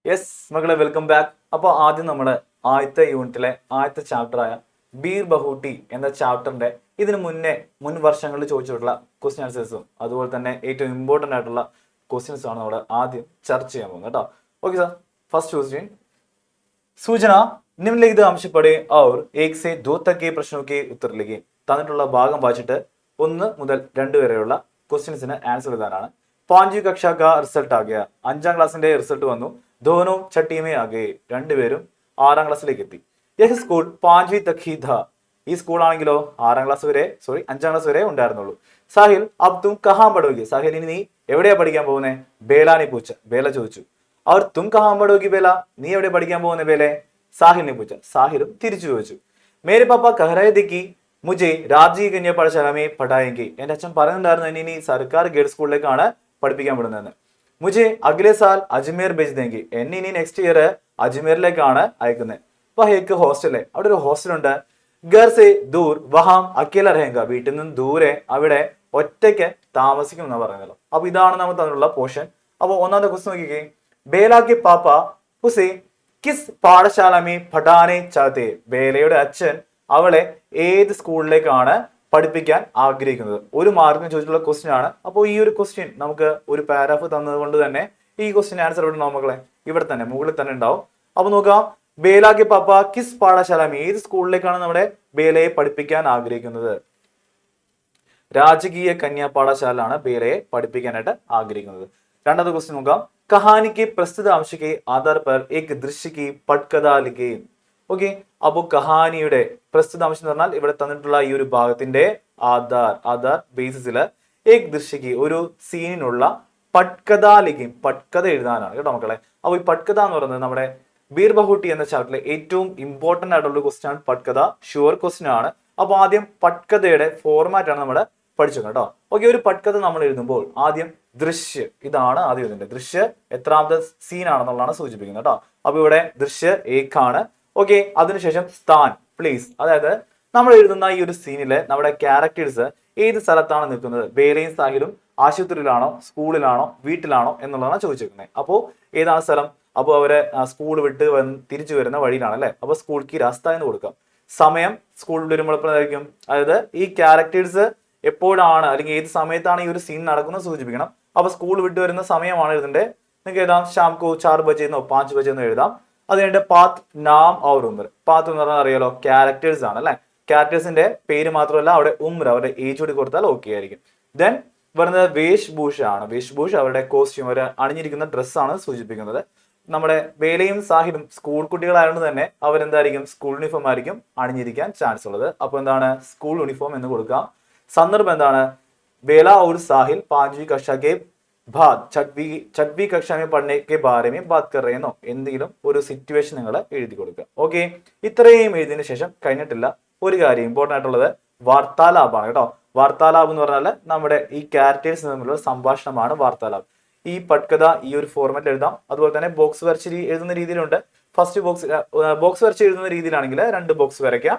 Yes മക്കളെ, welcome back. അപ്പോൾ ആദ്യം നമ്മൾ ആദ്യത്തെ യൂണിറ്റിലെ ആദ്യത്തെ ചാപ്റ്ററായ ബീർ ബഹൂട്ടി എന്ന ചാപ്റ്ററിന്റെ മുൻ വർഷങ്ങളിൽ ചോദിച്ചിട്ടുള്ള ക്വസ്റ്റ്യൻ ആൻസേഴ്സും അതുപോലെ തന്നെ ഏറ്റവും ഇമ്പോർട്ടൻ്റ് ആയിട്ടുള്ള ക്വസ്റ്റ്യൻസ് ആണ് നമ്മൾ ആദ്യം ചർച്ച ചെയ്യാൻ പോകുന്നത് കേട്ടോ. Okay sir, first question. സൂചന നിമ്നലിഖിത अंश पढ़े और एक से दो तक के प्रश्नों के उत्तर लिखे. തന്നിട്ടുള്ള ഭാഗം വായിച്ചിട്ട് 1 മുതൽ 2 വരെയുള്ള ക്വസ്റ്റ്യൻസിന് ആൻസർ എഴുതാനാണ്. 5वीं कक्षा का റിസൾട്ട് ആ गया. 5ാം ക്ലാസിന്റെ റിസൾട്ട് വന്നു. दोनों छठी में आ गए. രണ്ടുപേരും 6ാം ക്ലാസ്സിലേക്ക് എത്തി. यह स्कूल 5वीं तक ही था. ഈ സ്കൂൾ ആണെങ്കിലോ 5ാം ക്ലാസ് വരെ 5ാം ക്ലാസ് വരെ ഉണ്ടായിരുന്നുള്ളൂ. സാഹിൽ अब तुम कहां पढ़ोगे? സാഹിൽ ഇനി നീ എവിടെയാ പഠിക്കാൻ പോകുന്നത്? ബേലാനെ പൂച്ച. ബേല ചോദിച്ചു. और तुम कहां पढ़ोगी बेला? നീ എവിടെ പഠിക്കാൻ പോകുന്നത് ബേലെ? സാഹിലിനെ പൂച്ച. സാഹിലും തിരിച്ചു ചോദിച്ചു. മേരെ പാപ്പ കഹ രഹേ थे कि मुझे രാജീവ് കന്യ പാഠശാല में पढ़ाएंगे. എന്റെ അച്ഛൻ പറയുന്നുണ്ടായിരുന്നു എന്നെ ഇനി സർക്കാർ ഗേൾസ് സ്കൂളിലേക്കാണ് പഠിപ്പിക്കാൻ വിടുന്നതെന്ന്. മുझे अगले साल അജ്മീർ भेज देंगे. എന്നെ ഇനി നെക്സ്റ്റ് ഇയർ അജ്മീറിലേക്കാണ് അയക്കുന്നത്. അപ്പൊ एक ഹോസ്റ്റൽ, അവിടെ ഒരു ഹോസ്റ്റൽ ഉണ്ട്. घर से दूर वहां अकेला रहेगा. വീട്ടിൽ നിന്ന് ദൂരെ അവിടെ ഒറ്റയ്ക്ക് താമസിക്കും എന്നാ പറയുന്നല്ലോ. അപ്പൊ ഇതാണ് നമ്മൾ തന്നിട്ടുള്ള പോർഷൻ. അപ്പൊ ഒന്നാമത്തെ ക്വസ്റ്റ്യൻ നോക്കിക്കേ. ബേല के पापा उसे किस പാഠശാല में പഠാനെ ചാഹത്തെ. ബേലയുടെ അച്ഛൻ അവളെ ഏത് സ്കൂളിലേക്കാണ് പഠിപ്പിക്കാൻ ആഗ്രഹിക്കുന്നത്? ഒരു മാർക്കിന് ചോദിച്ചിട്ടുള്ള ക്വസ്റ്റ്യൻ ആണ്. അപ്പോൾ ഈ ഒരു ക്വസ്റ്റ്യൻ നമുക്ക് ഒരു പാരാഗ്രാഫ് തന്നത് കൊണ്ട് തന്നെ ഈ ക്വസ്റ്റ്യൻ ആൻസർ ഇവിടെ ഉണ്ടാവും മക്കളെ, ഇവിടെ തന്നെ മുകളിൽ തന്നെ ഉണ്ടാവും. അപ്പൊ നോക്കാം, ബേലാക്ക് പാപ്പ കിസ് പാഠശാല ഏത് സ്കൂളിലേക്കാണ് നമ്മുടെ ബേലയെ പഠിപ്പിക്കാൻ ആഗ്രഹിക്കുന്നത്? രാജകീയ കന്യാ പാഠശാലയാണ് ബേലയെ പഠിപ്പിക്കാനായിട്ട് ആഗ്രഹിക്കുന്നത്. രണ്ടാമത്തെ ക്വസ്റ്റ്യൻ നോക്കാം. കഹാനിക്ക് പ്രസ്തുത अंश के आधार पर एक दृश्य की पटकथा लिखे. ഓക്കെ, അപ്പോൾ കഹാനിയുടെ പ്രസ്തുത അംശം എന്ന് പറഞ്ഞാൽ ഇവിടെ തന്നിട്ടുള്ള ഈ ഒരു ഭാഗത്തിന്റെ ആധാർ ബേസിസിൽ ഏക് ദൃശ്യക്ക് ഒരു സീനിനുള്ള പട്കഥ ലിഖിം, പട്കഥ എഴുതാനാണ് കേട്ടോ മക്കളെ. അപ്പോൾ ഈ പട്കഥ എന്ന് പറയുന്നത് നമ്മുടെ ബീർ ബഹൂട്ടി എന്ന ചാപ്റ്ററിലെ ഏറ്റവും ഇമ്പോർട്ടന്റ് ആയിട്ടുള്ള ക്വസ്റ്റ്യൻ ആണ് പട്കഥ. ഷുവർ ക്വസ്റ്റ്യൻ ആണ്. അപ്പോൾ ആദ്യം പട്കഥയുടെ ഫോർമാറ്റ് ആണ് നമ്മൾ പഠിച്ചു കേട്ടോ. ഓക്കെ, ഒരു പട്കഥ നമ്മൾ എഴുതുമ്പോൾ ആദ്യം ദൃശ്യ, ഇതാണ് ആദ്യം എഴുതേണ്ടത്. ദൃശ്യ എത്രാമത്തെ സീൻ ആണെന്നുള്ളതാണ് സൂചിപ്പിക്കുന്നത് കേട്ടോ. അപ്പൊ ഇവിടെ ദൃശ്യ ഏക്കാണ്. ഓക്കെ, അതിനുശേഷം സ്ഥാൻ, പ്ലേസ്, അതായത് നമ്മൾ എഴുതുന്ന ഈ ഒരു സീനില് നമ്മുടെ ക്യാരക്ടേഴ്സ് ഏത് സ്ഥലത്താണ് നിൽക്കുന്നത്? ബേലയും സാഹിലും ആശുപത്രിയിലാണോ, സ്കൂളിലാണോ, വീട്ടിലാണോ എന്നുള്ളതാണ് ചോദിച്ചിരിക്കുന്നത്. അപ്പോൾ ഏതാണ് സ്ഥലം? അപ്പോൾ അവര് സ്കൂൾ വിട്ട് തിരിച്ചു വരുന്ന വഴിയിലാണ് അല്ലെ. അപ്പൊ സ്കൂൾക്ക് രാസ്ത എന്ന് കൊടുക്കാം. സമയം സ്കൂളിൽ വരുമ്പോൾ എപ്പോഴായിരിക്കും? അതായത് ഈ ക്യാരക്ടേഴ്സ് എപ്പോഴാണ് അല്ലെങ്കിൽ ഏത് സമയത്താണ് ഈ ഒരു സീൻ നടക്കുന്നത് സൂചിപ്പിക്കണം. അപ്പൊ സ്കൂൾ വിട്ട് വരുന്ന സമയമാണ് എഴുതേണ്ടത്. നിങ്ങൾക്ക് എഴുതാം ഷാംകോ 4 ബജെന്നോ 5 ബജെന്നോ എഴുതാം. അത് കഴിഞ്ഞിട്ട് പാത്ത്, നാം ഔർ ഉമ്ര. പാത്ത് എന്ന് പറഞ്ഞാൽ അറിയാലോ, ക്യാരക്ടേഴ്സ് ആണ് അല്ലെ. ക്യാരക്ടേഴ്സിന്റെ പേര് മാത്രമല്ല അവിടെ ഉമ്ര, അവരുടെ ഏജ് കൂടി കൊടുത്താൽ ഓക്കെ ആയിരിക്കും. ദെൻ വരുന്നത് വേഷ്ഭൂഷ ആണ്. വേഷ്ഭൂഷ അവരുടെ കോസ്റ്റ്യൂം, അവർ അണിഞ്ഞിരിക്കുന്ന ഡ്രസ്സാണ് സൂചിപ്പിക്കുന്നത്. നമ്മുടെ ബേലയും സാഹിലും സ്കൂൾ കുട്ടികളായതുകൊണ്ട് തന്നെ അവരെന്തായിരിക്കും? സ്കൂൾ യൂണിഫോം ആയിരിക്കും അണിഞ്ഞിരിക്കാൻ ചാൻസ് ഉള്ളത്. അപ്പൊ എന്താണ്? സ്കൂൾ യൂണിഫോം എന്ന് കൊടുക്കാം. സന്ദർഭം എന്താണ്? ബേല और സാഹിൽ 5वीं कक्षा के बाद छठवीं कक्षा में पढ़ने के बारे में बात कर रहे എന്നോ എന്തെങ്കിലും ഒരു സിറ്റുവേഷൻ നിങ്ങൾ എഴുതി കൊടുക്കുക. ഓക്കെ, ഇത്രയും എഴുതിയതിനു ശേഷം കഴിഞ്ഞിട്ടില്ല ഒരു കാര്യം ഇമ്പോർട്ടൻ്റ് ആയിട്ടുള്ളത് വാർത്താലാപാണ് കേട്ടോ. വാർത്താലാപ് എന്ന് പറഞ്ഞാൽ നമ്മുടെ ഈ ക്യാരക്ടേഴ്സ് തമ്മിലുള്ള സംഭാഷണമാണ് വാർത്താലാപ്. ഈ പട്കഥ ഈ ഒരു ഫോർമാറ്റ് എഴുതാം. അതുപോലെ തന്നെ ബോക്സ് വരച്ച് എഴുതുന്ന രീതിയിലുണ്ട്. ഫസ്റ്റ് ബോക്സ് വരച്ച് എഴുതുന്ന രീതിയിലാണെങ്കിൽ 2 ബോക്സ് വരയ്ക്കാം.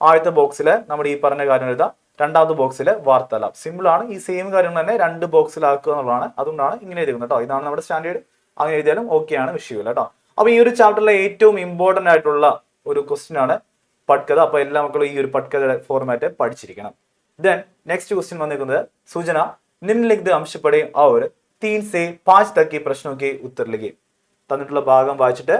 ആദ്യത്തെ ബോക്സിൽ നമ്മുടെ ഈ പറഞ്ഞ കാര്യം എഴുതാം. രണ്ടാമത്തെ ബോക്സിൽ വാർത്താലാപ്. സിമ്പിൾ ആണ്. ഈ സെയിം കാര്യം തന്നെ 2 ബോക്സിലാക്കുക എന്നുള്ളതാണ്. അതുകൊണ്ടാണ് ഇങ്ങനെ എഴുതുന്നത് കേട്ടോ. ഇതാണ് നമ്മുടെ സ്റ്റാൻഡേർഡ്. അങ്ങനെ എഴുതിയാലും ഓക്കെ ആണ്, വിഷയമില്ല കേട്ടോ. അപ്പൊ ഈ ഒരു ചാപ്റ്ററിലെ ഏറ്റവും ഇമ്പോർട്ടന്റ് ആയിട്ടുള്ള ഒരു ക്വസ്റ്റ്യൻ ആണ് പട്കഥ. അപ്പൊ എല്ലാ മക്കളും ഈ ഒരു പട്കഥയുടെ ഫോർമാറ്റ് പഠിച്ചിരിക്കണം. ദെൻ നെക്സ്റ്റ് ക്വസ്റ്റ്യൻ വന്നിരിക്കുന്നത് സൂചന നിമ്നലിഖിത अंश पढ़े और 3 से 5 तक के प्रश्नों के उत्तर लिखे. തന്നിട്ടുള്ള ഭാഗം വായിച്ചിട്ട്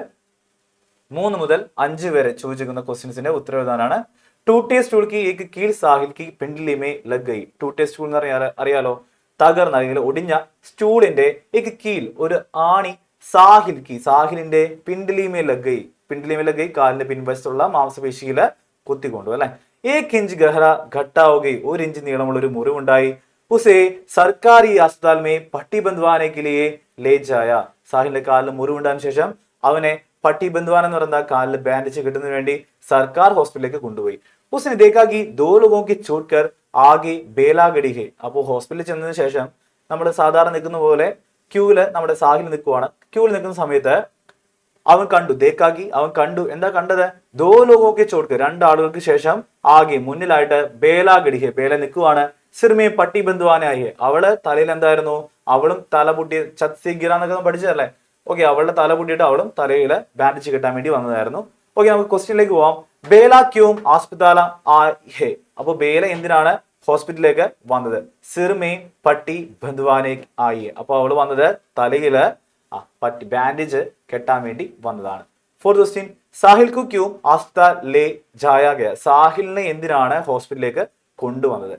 3 മുതൽ 5 വരെ ചോദിച്ചിരിക്കുന്ന ക്വസ്റ്റ്യൻസിന്റെ ഉത്തരം എഴുതാനാണ്. ടൂട്ടേ സ്റ്റൂൾ കി ഏക് കീൽ സാഹിൽ കി പിണ്ടിലി മേ ലഗ് ഗയി. ടൂട്ടേ സ്റ്റൂൾ എന്ന് പറഞ്ഞാൽ അറിയാലോ, തകർന്ന അല്ലെങ്കിൽ ഒടിഞ്ഞ സ്റ്റൂളിന്റെ ഏക് കീൽ, ഒരു ആണി, സാഹിലിന്റെ പിണ്ടിലി മേ ലഗ് ഗയി. പിണ്ടിലി മേ ലഗ് ഗയി, കാലിന്റെ പിൻവശത്തുള്ള മാംസപേശിയില് കുത്തിക്കൊണ്ടു അല്ലെ. ഏക് ഇഞ്ച് ഗഹറ ഘട്ടാവുകയും 1 ഇഞ്ച് നീളമുള്ള ഒരു മുറിവുണ്ടായി. ഉസേ സർക്കാരി അസ്പതാൽ മേ പട്ടി ബന്ധവാനെ കെ ലിയേ ലേ ജായ. സാഹിലിന്റെ കാലിന് മുറിവുണ്ടായതിനു ശേഷം അവനെ പട്ടി ബന്ധവാൻ എന്ന് പറയുന്ന കാലിൽ ബാൻഡേജ് കിട്ടുന്നതിന് വേണ്ടി സർക്കാർ ഹോസ്പിറ്റലിലേക്ക് കൊണ്ടുപോയി. ഉസ്നെ ദേഖാ കി 2 ലോഗോं की छोड़कर आगे बेला गड़ी है. അപ്പോൾ ഹോസ്പിറ്റലിൽ ചെന്നതിന് ശേഷം നമ്മൾ സാധാരണ നിൽക്കുന്ന പോലെ ക്യൂവില് നമ്മുടെ സാഹിൽ നിൽക്കുവാണ്. ക്യൂവിൽ നിൽക്കുന്ന സമയത്ത് അവൻ കണ്ടു, ദേക്കാക്കി അവൻ കണ്ടു. എന്താ കണ്ടത്? 2 ലോഗോं के छोड़कर, 2 ആളുകൾക്ക് ശേഷം ആകെ മുന്നിലായിട്ട് ബേല ഗടി ഹെ, ബേല നിൽക്കുവാണ്. സിർമേ പട്ടി ബന്ധുവാനായി, അവള് തലയിൽ എന്തായിരുന്നു? അവളും തല പൊട്ടി ചത്സി ഗിറ എന്നൊക്കെ പഠിച്ചതല്ലേ. ഓക്കെ, അവളുടെ തല പൊട്ടിയിട്ട് അവളും തലയിൽ ബാൻഡേജ് കെട്ടാൻ വേണ്ടി വന്നതായിരുന്നു. ഓക്കെ, നമുക്ക് ക്വസ്റ്റ്യനിലേക്ക് പോവാം. ബേല ക്യൂം ആസ്പതാല ആ ഹേ. അപ്പൊ ബേല എന്തിനാണ് ഹോസ്പിറ്റലിലേക്ക് വന്നത്? സിർമേ പട്ടി ബന്ധുവാനെ ആയി. അപ്പൊ അവള് വന്നത് തലയില് പട്ടി ബാൻഡേജ് കെട്ടാൻ വേണ്ടി വന്നതാണ്. ഫോർത്ത് ക്വസ്റ്റ്യൻ, സാഹിൽ കു ക്യൂം ആസ്പതാൽ ലേ ജായ ഗയ. സാഹിലിനെ എന്തിനാണ് ഹോസ്പിറ്റലിലേക്ക് കൊണ്ടുവന്നത്?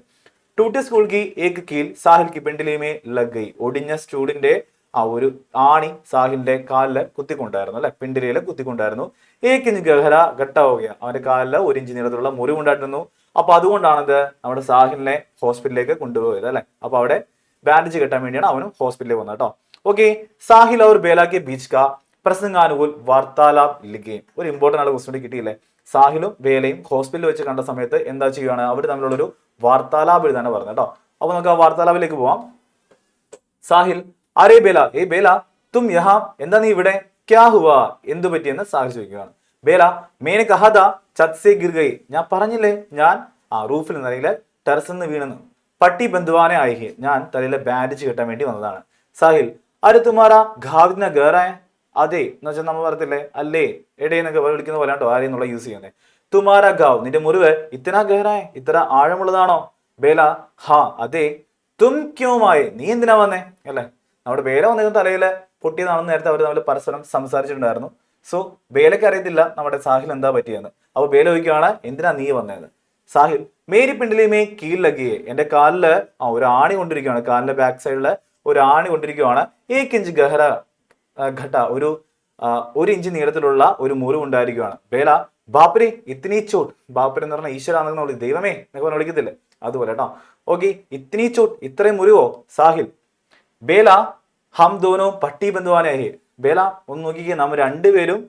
ടൂട്ടി സ്കൂൾ കി ഏക് കീൽ സാഹിൽ കി പെൻഡിലേമേ ലഗ് ഗയി. ഒടിഞ്ഞ സ്റ്റൂളിന്റെ ഒരു ആണി സാഹിലിന്റെ കാലില് കുത്തിക്കൊണ്ടായിരുന്നു അല്ലെ, പിണ്ടിലയില് കുത്തിക്കൊണ്ടായിരുന്നു. ഏക് ഇഞ്ച് ഗഹര ഘട്ട ഹോഗയ. അവന്റെ കാലില് 1 ഇഞ്ച് നീളത്തിലുള്ള മുറിവുണ്ടായിരുന്നു. അപ്പൊ അതുകൊണ്ടാണത് നമ്മുടെ സാഹിലിനെ ഹോസ്പിറ്റലിലേക്ക് കൊണ്ടുപോയത് അല്ലെ. അപ്പൊ അവിടെ ബാൻഡേജ് കെട്ടാൻ വേണ്ടിയാണ് അവനും ഹോസ്പിറ്റലിൽ വന്നത് കേട്ടോ. ഓക്കെ, സാഹിൽ और बेला के बीच का പ്രസംഗാനുകൂൽ വാർത്താലാപ് ലിഖേ. ഒരു ഇമ്പോർട്ടന്റ് ആയിട്ട് ക്വസ്റ്റ്യൻ കിട്ടിയില്ലേ? സാഹിലും ബേലയും ഹോസ്പിറ്റലിൽ വെച്ച് കണ്ട സമയത്ത് എന്താ ചെയ്യുകയാണ്? അവർ തമ്മിലുള്ളൊരു വാർത്താലാപ് എഴുതാനാണ് പറഞ്ഞത് കേട്ടോ. അപ്പൊ നമുക്ക് ആ വാർത്താലാപിലേക്ക് പോവാം. സാഹിൽ, അരേ ബേല, ഏ ബേല തും യഹാ, എന്താ നീ ഇവിടെ? ക്യാ ഹുവാ, എന്തു പറ്റിയെന്ന് സാഹിൽ ചോദിക്കുകയാണ്. ബേല, മേനെ കഹാ താ ഛത് സേ ഗിർ ഗയി. ഞാൻ പറഞ്ഞില്ലേ ഞാൻ റൂഫിൽ നിന്ന് അല്ലെങ്കിൽ ടെറസിൽ നിന്ന് വീണെന്ന്. പട്ടി ബന്ധുവാനെ ആയി, ഞാൻ തലയിലെ ബാൻഡേജ് കെട്ടാൻ വേണ്ടി വന്നതാണ്. സാഹിൽ, അരെ തുമാരാ ഘാവിന ഗഹറായ. അതെ എന്ന് വെച്ചാൽ നമ്മൾ പറയത്തില്ലേ അല്ലേ എടേ എന്നൊക്കെ വിളിക്കുന്ന പോലെ കേട്ടോ ആരെയും എന്നുള്ള യൂസ് ചെയ്യുന്നത്. തുമാരാ ഗാവ്, നിന്റെ മുറിവ് ഇത്തന ഗഹറായ, ഇത്ര ആഴമുള്ളതാണോ? ബേല, ഹാ അതെ. തും ക്യോമായി, നീ എന്തിനാ വന്നേ അല്ലെ. നമ്മുടെ ബേല വന്നിരുന്ന തലയില് പൊട്ടിയതാണെന്ന് നേരത്തെ അവർ തമ്മിൽ പരസ്പരം സംസാരിച്ചിട്ടുണ്ടായിരുന്നു. സോ ബേലയ്ക്ക് അറിയത്തില്ല നമ്മുടെ സാഹിൽ എന്താ പറ്റിയെന്ന്. അപ്പൊ ബേല ചോദിക്കുകയാണ് എന്തിനാ നീ വന്നത്? സാഹിൽ, മേരി പിണ്ടിലിമേ കീൽ ലഗിയെ. എന്റെ കാലില് ഒരു ആണി കൊണ്ടിരിക്കുകയാണ്, കാലിന്റെ ബാക്ക് സൈഡില് ഒരു ആണി കൊണ്ടിരിക്കുകയാണ്. 1 ഇഞ്ച് ഗഹര ഘട്ട, ഒരു ഇഞ്ച് നീളത്തിലുള്ള ഒരു മുറിവ് ഉണ്ടായിരിക്കുകയാണ്. ബേല, ബാപ്പരെ ഇത്തിനി ചോട്ട്. ബാപ്പരെ എന്ന് പറഞ്ഞാൽ ഈശ്വരാണെന്ന് വിളിക്കും, ദൈവമേ എന്നൊക്കെ പറഞ്ഞ് വിളിക്കത്തില്ലേ അതുപോലെ കേട്ടോ. ഓക്കെ, ഇത്തിനി ചോട്ട്, ഇത്രയും മുറിവോ? സാഹിൽ, ബേല ഹം ദോനോ പട്ടി ബന്ധുവാനെ. ബേല ഒന്ന് നോക്കിക്കേ, നമ്മൾ രണ്ടുപേരും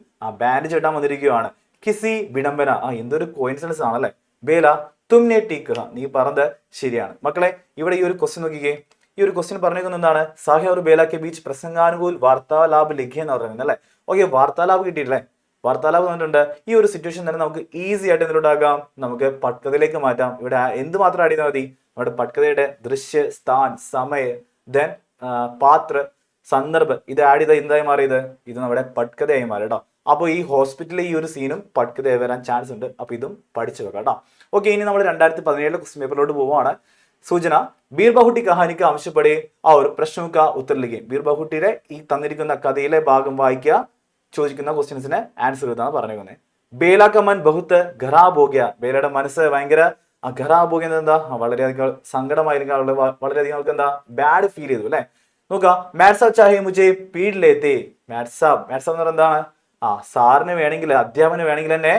ബാൻഡേജ് കെട്ടാൻ വന്നിരിക്കുകയാണ്. കിസി വിടംബന, എന്തൊരു കോയിൻസിഡൻസ് ആണല്ലേ. ബേല തുമ്നെ ടീക്കുക, നീ പറഞ്ഞത് ശരിയാണ്. മക്കളെ ഇവിടെ ഈ ഒരു ക്വസ്റ്റ്യൻ നോക്കിക്കേ. ഈ ഒരു ക്വസ്റ്റ്യൻ പറഞ്ഞിരിക്കുന്നത് എന്താണ്? സാഹി और बेला के बीच പ്രസംഗാനുകൂൽ വാർത്താലാപ് ലിഖേ എന്ന് പറയുന്നത് അല്ലേ. ഓക്കെ, വാർത്താലാപ് കിട്ടിയില്ലേ? വാർത്താലാപ് വന്നിട്ടുണ്ട്. ഈ ഒരു സിറ്റുവേഷൻ തന്നെ നമുക്ക് ഈസി ആയിട്ട് എന്തിലുണ്ടാകാം? നമുക്ക് പട്കഥയിലേക്ക് മാറ്റാം. ഇവിടെ എന്ത് മാത്രം ആഡ് ചെയ്താൽ മതി? നമ്മുടെ പട്കഥയുടെ ദൃശ്യ, സ്ഥാൻ, സമയ, ദെൻ പാത്ര, സന്ദർഭം ഇത് ആഡ് ചെയ്ത എന്തായി മാറിയത്? ഇത് നമ്മുടെ പട്കഥയായി മാറി കേട്ടോ. അപ്പോൾ ഈ ഹോസ്പിറ്റലിലെ ഈ ഒരു സീനും പട്കഥയായി വരാൻ ചാൻസ് ഉണ്ട്. അപ്പൊ ഇതും പഠിച്ചു വെക്കാം കേട്ടോ. ഓക്കെ, ഇനി നമ്മൾ 2017 ക്വസ്റ്റ്യൻ പേപ്പറിലോട്ട് പോവുകയാണ്. സൂചന, ബീർബഹുട്ടി കഹാനിക്ക് ആവശ്യപ്പെടെ പ്രശ്നവും ഉത്തരം ലിഖേ. ബീർബഹുട്ടിയുടെ ഈ തന്നിരിക്കുന്ന കഥയിലെ ഭാഗം വായിക്കുക, ചോദിക്കുന്ന ക്വസ്റ്റ്യൻസിന് ആൻസർ എഴുതാന്ന് പറഞ്ഞിരിക്കുന്നത്. ബേല ക മൻ ബഹുത്ത് ഖരാബ് ഹോ ഗയ. ബേലയുടെ മനസ്സ് ഭയങ്കര ഖരാബ് ഹോ ഗയ എന്താ? വളരെയധികം സങ്കടമായിരിക്കും, വളരെയധികം അവൾക്ക് എന്താ ബാഡ് ഫീൽ ചെയ്തു അല്ലെ. നോക്കാം, മാഡ്സാബ് ചാഹേ മുझे പീഡ് ലേത്തെ. മാഡ്സാബ് എന്ന് പറഞ്ഞാൽ എന്താണ്? സാറിന് വേണമെങ്കിൽ, അധ്യാപന വേണമെങ്കിൽ തന്നെ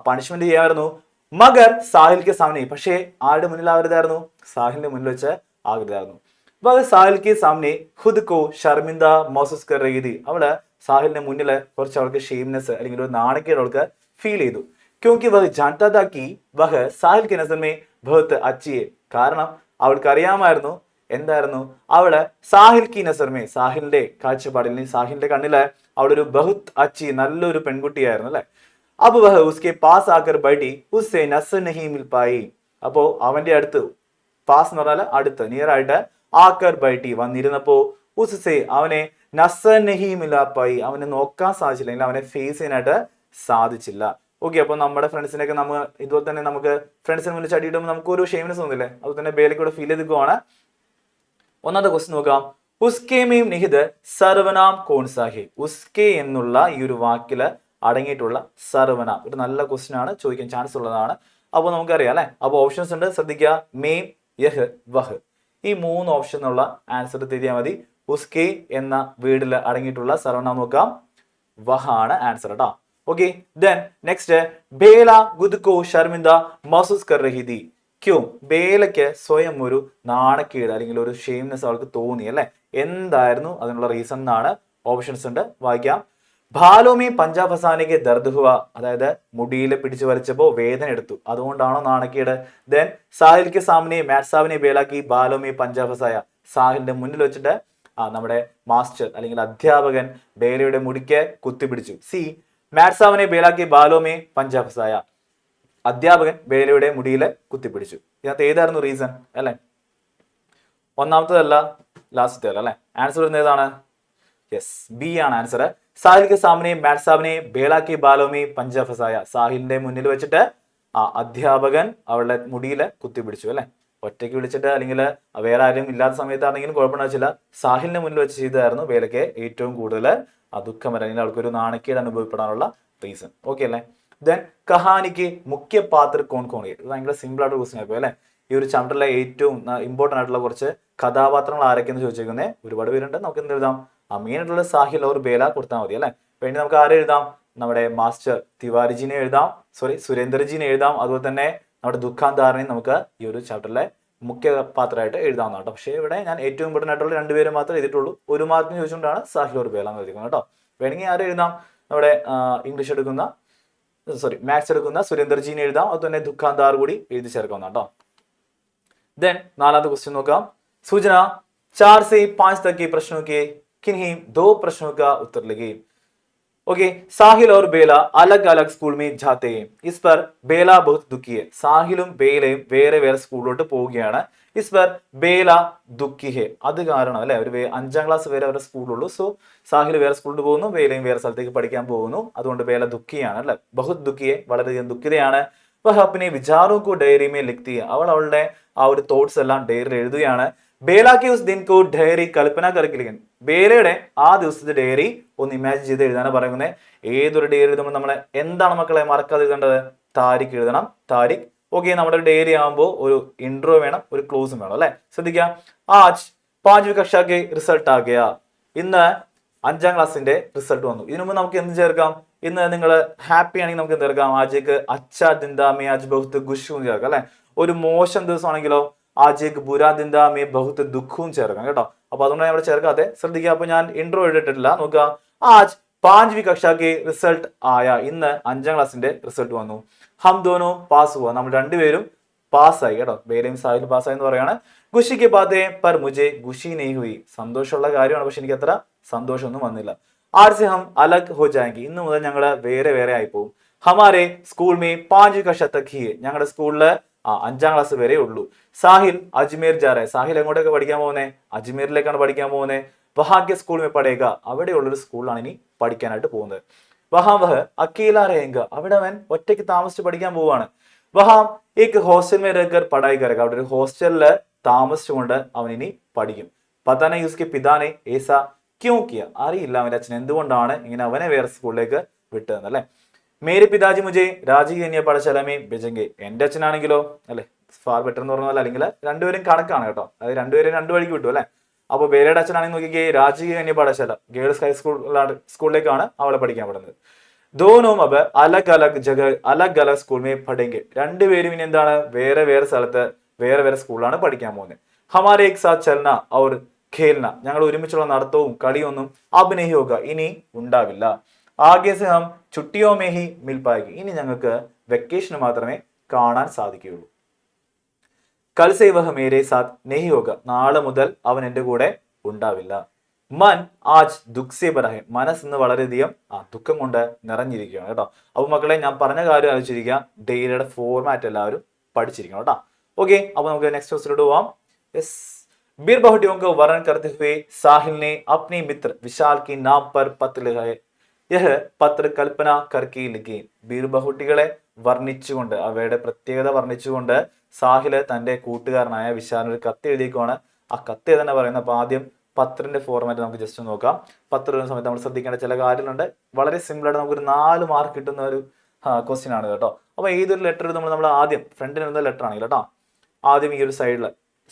പണിഷ്മെന്റ് ചെയ്യാമായിരുന്നു. മഗർ സാഹിൽക്ക് സാമനെ, പക്ഷേ ആരുടെ മുന്നിൽ ആകരുതായിരുന്നു? സാഹിലിന്റെ മുന്നിൽ വെച്ച് ആകരുതായിരുന്നു. വഹ് സാഹിൽ കെ സാമനെ ഖുദ് കോ ശർമിന്ദ മഹ്സൂസ് കർ രഹി. അവള് സാഹിലിന്റെ മുന്നിൽ കുറച്ച് അവൾക്ക് ഷെയിംനെസ് അല്ലെങ്കിൽ ഒരു നാണക്കേട് അവൾക്ക് ഫീൽ ചെയ്തു. ക്യോങ്കി വഹ് ജാൻതാ താ കി വഹ് സാഹിൽ കെ നസർ മേ ബഹുത് അച്ചി ഹൈ. കാരണം അവൾക്ക് അറിയാമായിരുന്നു എന്തായിരുന്നു? അവള് സാഹിൽ കി നസർ മേ, സാഹിലിന്റെ കാഴ്ചപ്പാടിൽ, സാഹിലിന്റെ കണ്ണില് അവളൊരു ബഹുത് അച്ചി, നല്ലൊരു പെൺകുട്ടിയായിരുന്നു അല്ലെ. അപ്പൊ വഹ് ഉസ്കെ പാസ് ആക്കർ ബൈഠി ഉസ്സേ നസർ നഹി മിൽ പായി. അപ്പോ അവന്റെ അടുത്ത്, പാസ് എന്ന് പറഞ്ഞാൽ അടുത്ത്, നിയർ ആയിട്ട്, ആക്കർ ബൈഠി വന്നിരുന്നപ്പോ ഉസ്സേ അവനെ നസർ നഹി മിലാ പായി, അവനെ നോക്കാൻ സാധിച്ചില്ല, അല്ലെങ്കിൽ അവനെ ഫേസ് ചെയ്യാനായിട്ട് സാധിച്ചില്ല. ഓക്കെ, അപ്പൊ നമ്മുടെ ഫ്രണ്ട്സിനൊക്കെ നമ്മൾ ഇതുപോലെ തന്നെ നമുക്ക് ഫ്രണ്ട്സിനെ മുന്നിൽ ചടിയിടുമ്പോൾ നമുക്ക് ഒരു ഷെയിംനെസ് തോന്നില്ലേ? അതുപോലെ തന്നെ ബേലക്കൂടെ ഫീൽ ചെയ്തിരിക്കുവാണ്. ഒന്നാമത്തെ ക്വസ്റ്റ്യൻ നോക്കാം. ഉസ്കെ മീം നിഹിത് സർവനാം കോൺസാഹി. ഉസ്കെ എന്നുള്ള ഈ ഒരു വാക്കില് അടങ്ങിയിട്ടുള്ള സർവനാം ഒരു നല്ല ക്വസ്റ്റ്യൻ ആണ്, ചോദിക്കാൻ ചാൻസ് ഉള്ളതാണ്. അപ്പോൾ നമുക്കറിയാം അല്ലെ. അപ്പോൾ ഓപ്ഷൻസ് ഉണ്ട്, ശ്രദ്ധിക്കുക. മെയിം, യഹ്, വഹ്, ഈ 3 ഓപ്ഷനുള്ള ആൻസർ തിരിയാൽ മതി. ഉസ്കെ എന്ന വീടിൽ അടങ്ങിയിട്ടുള്ള സർവനാം നോക്കാം, വഹാണ് ആൻസർ കേട്ടോ. ഓക്കെ, ദെൻ നെക്സ്റ്റ്, ബേല ഖുദ് കോ ശർമിന്ദ മഹ്സൂസ് കർ രഹി थी. ക്യോं? ബേലയ്ക്ക് സ്വയം ഒരു നാണക്കേട് അല്ലെങ്കിൽ ഒരു ഷെയിംനെസ് അവൾക്ക് തോന്നി അല്ലെ. എന്തായിരുന്നു അതിനുള്ള റീസൺ എന്നാണ്. ഓപ്ഷൻസ് ഉണ്ട്, വായിക്കാം. ഭാലോമേ പഞ്ചാബ് ഫസാനയ്ക്ക് ദർദ് ഹുവ, അതായത് മുടിയിൽ പിടിച്ചു വലിച്ചപ്പോ വേദന എടുത്തു, അതുകൊണ്ടാണോ നാണക്കേട്? ദെൻ സാഹിൽക്ക് സാമനെ മാഡ്സാബിനെ ബേലാക്കി ബാലോമേ പഞ്ചാബ് ഫസായ. സാഹിലിന്റെ മുന്നിൽ വെച്ചിട്ട് നമ്മുടെ മാസ്റ്റർ അല്ലെങ്കിൽ അധ്യാപകൻ ബേലയുടെ മുടിക്ക് കുത്തിപ്പിടിച്ചു. സി, മാഡ്സാബിനെ ബേലാക്കി ബാലോമേ പഞ്ചാബ് ഫസായ. അധ്യാപകൻ ബേലയുടെ മുടിയിൽ കുത്തിപ്പിടിച്ചു. ഇതിനകത്ത് ഏതായിരുന്നു റീസൺ അല്ലെ? ഒന്നാമത്തതല്ല, ലാസ്റ്റത്തെ അല്ല അല്ലെ. ആൻസർ വരുന്നത് ഏതാണ്? യെസ്, ബി ആണ് ആൻസർ. സാഹിൽ കെ സാമനെ മാറ്റ് സാബിനെ ബേള കെ ബാലോമി പഞ്ച ഫസായ. സാഹിലിന്റെ മുന്നിൽ വെച്ചിട്ട് ആ അധ്യാപകൻ അവളുടെ മുടിയില് കുത്തിപ്പിടിച്ചു അല്ലെ. ഒറ്റയ്ക്ക് വിളിച്ചിട്ട് അല്ലെങ്കിൽ വേറെ ആരും ഇല്ലാത്ത സമയത്താണെങ്കിലും കുഴപ്പമുണ്ടാവില്ല. സാഹിലിന്റെ മുന്നിൽ വെച്ച് ചെയ്തതായിരുന്നു ബേലയ്ക്ക് ഏറ്റവും കൂടുതൽ ദുഃഖം വരാൻ, അല്ലെങ്കിൽ അവൾക്കൊരു നാണക്കേട് അനുഭവപ്പെടാനുള്ള റീസൺ. ഓക്കെ അല്ലേ. ദെൻ കഹാനിക്ക് മുഖ്യ പാത്ര കോൺ കോൺ. ഇത് ഭയങ്കര സിമ്പിൾ ആയിട്ട് ക്വസ്റ്റ്യൻ ആയിപ്പോ അല്ലെ. ഈ ഒരു ചാപ്റ്ററിലെ ഏറ്റവും ഇമ്പോർട്ടന്റ് ആയിട്ടുള്ള കുറച്ച് കഥാപാത്രങ്ങൾ ആരൊക്കെയെന്ന് ചോദിച്ചിരിക്കുന്നത് ഒരുപാട് പേരുണ്ട്. നമുക്ക് എന്ത് എഴുതാം? മെയിൻ ആയിട്ടുള്ള സാഹിൽ ഓർ ബേല കൊടുത്താൽ മതി അല്ലെ. വേണ്ടി നമുക്ക് ആരെ എഴുതാം? നമ്മുടെ മാസ്റ്റർ തിവാരിജിനെ എഴുതാം, സുരേന്ദ്രജിനെ എഴുതാം. അതുപോലെ തന്നെ നമ്മുടെ ദുഃഖാന്താറിനെയും നമുക്ക് ഈ ഒരു ചാപ്റ്ററിലെ മുഖ്യ പാത്രമായിട്ട് എഴുതാവുന്ന കേട്ടോ. പക്ഷേ ഇവിടെ ഞാൻ ഏറ്റവും ഇമ്പോർട്ടൻ്റ് ആയിട്ടുള്ള രണ്ടുപേരും മാത്രമേ എഴുതിയിട്ടുള്ളൂ. ഒരു മാർക്കിന് ചോദിച്ചുകൊണ്ടാണ് സാഹിൽ ഓർ ബേല എന്ന് എഴുതിക്കുന്നത് കേട്ടോ. വേണമെങ്കിൽ ആരെ എഴുതാം? നമ്മുടെ ഇംഗ്ലീഷ് എടുക്കുന്ന മാത്സ് എടുക്കുന്ന സുരേന്ദ്രജിനെ എഴുതാം. അതുപോലെ തന്നെ ദുഃഖാന്താർ കൂടി എഴുതി ചേർക്കാവുന്ന കേട്ടോ. देन നാലാമത്തെ क्वेश्चन നോക്കാം. सूचना 4 से 5 तक के प्रश्नों के किन्हीं 2 प्रश्नों का उत्तर लिखिए. ओके, साहिल और बेला अलग अलग स्कूल में जाते हैं. इस पर बेला बहुत दुखी है. സാഹിലും ബേലയും വേറെ വേറെ സ്കൂളിലോട്ട് പോവുകയാണ്. ഇസ് पर ബേല ദുഃഖി ഹെ. അത് കാരണം അല്ലെ, ഒരു 5ാം ക്ലാസ് വരെ അവരുടെ സ്കൂളുള്ളൂ. സോ സാഹിൽ വേറെ സ്കൂളിൽ പോകുന്നു, ബേലയും വേറെ സ്ഥലത്തേക്ക് പഠിക്കാൻ പോകുന്നു. അതുകൊണ്ട് ബേല ദുഃഖിയാണ് അല്ലെ, ബഹുത് ദുഃഖിയെ, വളരെയധികം ദുഃഖിതയാണ്. വഹ് അപ്നെ വിചാരോं को डायरी में लिखती है. അവൾ അവളുടെ ആ ഒരു തോട്ട്സ് എല്ലാം ഡയറിയിൽ എഴുതുകയാണ്. ബേല की उस दिन को डायरी कल्पना करके लिखन. ബേലയുടെ ആ ദിവസത്തെ ഡയറി ഒന്ന് ഇമാജിൻ ചെയ്ത് എഴുതാനാണ് പറയുന്നത്. ഏതൊരു ഡയറി എഴുതുമ്പോൾ നമ്മൾ എന്താണ് മക്കളെ മറക്കാതെ എഴുതേണ്ടത്? താരിഖ് എഴുതണം, താരിഖ്. ഓക്കെ, നമ്മുടെ ഡയറി ആകുമ്പോൾ ഒരു ഇൻട്രോ വേണം, ഒരു ക്ലോസും വേണം അല്ലെ. ശ്രദ്ധിക്കുക. ആജ് 5वीं कक्षा के റിസൾട്ട് ആ ഗയാ. ഇന്ന് 5ാം ക്ലാസ്സിന്റെ റിസൾട്ട് വന്നു. ഇതിനു മുമ്പ് നമുക്ക് എന്ത് ചേർക്കാം? ഇന്ന് നിങ്ങൾ ഹാപ്പി ആണെങ്കിൽ നമുക്ക് എന്ത് ചേർക്കാം? ആജേക്ക് അച്ഛാ ദിന്ദാ മേ ആജ് ബഹുത്ത് ഖുഷും ചേർക്കാം അല്ലെ. ഒരു മോശം ദിവസമാണെങ്കിലോ ആജേക്ക് ബുരാ ദിന്ദാ മേ ബഹുത്ത് ദുഃഖവും ചേർക്കാം കേട്ടോ. അപ്പൊ അതുകൊണ്ടാണ് ഇവിടെ ചേർക്കാതെ. ശ്രദ്ധിക്കുക. അപ്പൊ ഞാൻ ഇൻട്രോ എഴുതിയിട്ടില്ല. നോക്കുക. ആജ് 5वीं कक्षा के റിസൾട്ട് ആയ. ഇന്ന് 5ാം ക്ലാസ്സിന്റെ റിസൾട്ട് വന്നു. ഹം ദോനോ പാസ് ഹുവാ. നമ്മൾ രണ്ടുപേരും പാസ്സായി കേട്ടോ. ബേലയും സാഹിലും പാസ്സായി എന്ന് പറയാണ്. ഖുഷിക്ക് ബാതേ പർ മുജെ ഖുഷി നെയ് ഹുയി. സന്തോഷമുള്ള കാര്യമാണ്, പക്ഷെ എനിക്ക് അത്ര സന്തോഷമൊന്നും വന്നില്ല. ആർസെ ഹം അലഗ് ഹോ ജായെങ്കി. ഇന്ന് മുതൽ ഞങ്ങൾ വേറെ വേറെ ആയി പോകും. ഹമാരെ സ്കൂൾ മേ 5वीं कक्षा तक ही. ഞങ്ങളുടെ സ്കൂളില് 5ാം ക്ലാസ് വരെ ഉള്ളൂ. സാഹിൽ അജ്മീർ ജാറേ. സാഹിൽ എങ്ങോട്ടൊക്കെ പഠിക്കാൻ പോകുന്നത്? അജ്മീറിലേക്കാണ് പഠിക്കാൻ പോകുന്നത്. വഹാക്കെ സ്കൂൾ മേ പഠേക. അവിടെയുള്ളൊരു സ്കൂളിലാണ് ഇനി പഠിക്കാനായിട്ട് പോകുന്നത്. വഹാം വഹ് അക്കേല രഹേങ്ക. അവിടെ അവൻ ഒറ്റയ്ക്ക് താമസിച്ച് പഠിക്കാൻ പോവാണ്. വഹാം ഏക് ഹോസ്റ്റൽ മേ രഹകർ പഠായി കരക. അവിടെ ഒരു ഹോസ്റ്റലില് താമസിച്ചുകൊണ്ട് അവൻ ഇനി പഠിക്കും. പതാ നഹീ ഉസ്കെ പിതാനെ ഏസാ ക്യോं കിയ. അറിയില്ല അവന്റെ അച്ഛൻ എന്തുകൊണ്ടാണ് ഇങ്ങനെ അവനെ വേറെ സ്കൂളിലേക്ക് വിട്ടതെന്ന് അല്ലെ. മേരെ പിതാജി മുജെ രാജകീയ കന്യാ പാഠശാല മേ ഭേജെങ്കെ. എന്റെ അച്ഛനാണെങ്കിലോ അല്ലെ, ഫാർ ബെറ്റർ എന്ന് പറഞ്ഞാൽ, അല്ലെങ്കിൽ രണ്ടുപേരും കണക്കാണ് കേട്ടോ. അതായത് രണ്ടുപേരും രണ്ടു വഴിക്ക് വിട്ടു അല്ലെ. അപ്പൊ ബേലയുടെ അച്ഛനാണെങ്കിൽ നോക്കിക്കേ, രാജകീയ കന്യാ പാഠശാല ഗേൾസ് സ്കൂളിലേക്കാണ് അവളെ പഠിക്കാൻ വിടുന്നത്. ദോനോം അബ് അലഗ് അലഗ് ജഗ അലഗ് അലഗ് സ്കൂൾ മേ പഠെങ്കെ. രണ്ടുപേരും ഇനി എന്താണ്, വേറെ വേറെ സ്ഥലത്ത് വേറെ വേറെ സ്കൂളിലാണ് പഠിക്കാൻ പോകുന്നത്. ഹമാരെ ഏക് സാത്ത് ചലന ഔർ ഖേൽന. ഞങ്ങൾ ഒരുമിച്ചുള്ള നടത്തവും കളിയൊന്നും അബ് ഹോഗ. ഇനി ഉണ്ടാവില്ല. ആകെ സെ ഹം ചുട്ടിയോ മേ ഹി മിൽ പായേഗി. ഇനി ഞങ്ങൾക്ക് വെക്കേഷന് മാത്രമേ കാണാൻ സാധിക്കുകയുള്ളൂ. കൽ സെ വഹ് മേരെ സാത്ത് നെഹി ഹോഗ. നാളെ മുതൽ അവൻ എന്റെ കൂടെ ഉണ്ടാവില്ല. മൻ ആജ് ദുഃഖ് സെ ഭരാ ഹെ. മനസ്സ് ഇന്ന് വളരെയധികം ദുഃഖം കൊണ്ട് നിറഞ്ഞിരിക്കുകയാണ് കേട്ടോ. അപ്പൊ മക്കളെ, ഞാൻ പറഞ്ഞ കാര്യം ആലോചിച്ചിരിക്കുക. ഡെയിലിയുടെ ഫോർമാറ്റ് എല്ലാവരും പഠിച്ചിരിക്കണം കേട്ടോ. ഓക്കെ, അപ്പൊ നമുക്ക് നെക്സ്റ്റ് ക്വസ്റ്റിലോട്ട് പോവാം. യെസ്. बीर बहुटियों को वर्णन करते हुए साहिल ने अपने मित्र विशाल के नाम पर पत्र लिखा है. यह पत्र कल्पना करके लिखे. ബീർ ബഹുട്ടികളെ വർണ്ണിച്ചുകൊണ്ട്, അവയുടെ പ്രത്യേകത വർണ്ണിച്ചുകൊണ്ട് സാഹില് തന്റെ കൂട്ടുകാരനായ വിശാലിന് ഒരു കത്ത് എഴുതിയേക്കുവാണ്. ആ കത്ത് ഏതെന്ന് പറയുന്നത്. അപ്പൊ ആദ്യം പത്രത്തിന്റെ ഫോർമാറ്റ് നമുക്ക് ജസ്റ്റ് നോക്കാം. പത്രം എഴുതുന്ന സമയത്ത് നമ്മൾ ശ്രദ്ധിക്കേണ്ട ചില കാര്യങ്ങളുണ്ട്. വളരെ സിമ്പിൾ ആയിട്ട് നമുക്കൊരു 4 മാർക്ക് കിട്ടുന്ന ഒരു ക്വസ്റ്റ്യൻ ആണ് കേട്ടോ. അപ്പൊ ഏതൊരു ലെറ്റർ എഴുതുമ്പോൾ നമ്മൾ ആദ്യം ഫ്രണ്ടിൽ എഴുതുന്ന ലെറ്റർ ആണെങ്കിൽ കേട്ടോ, ആദ്യം ഈ ഒരു സൈഡിൽ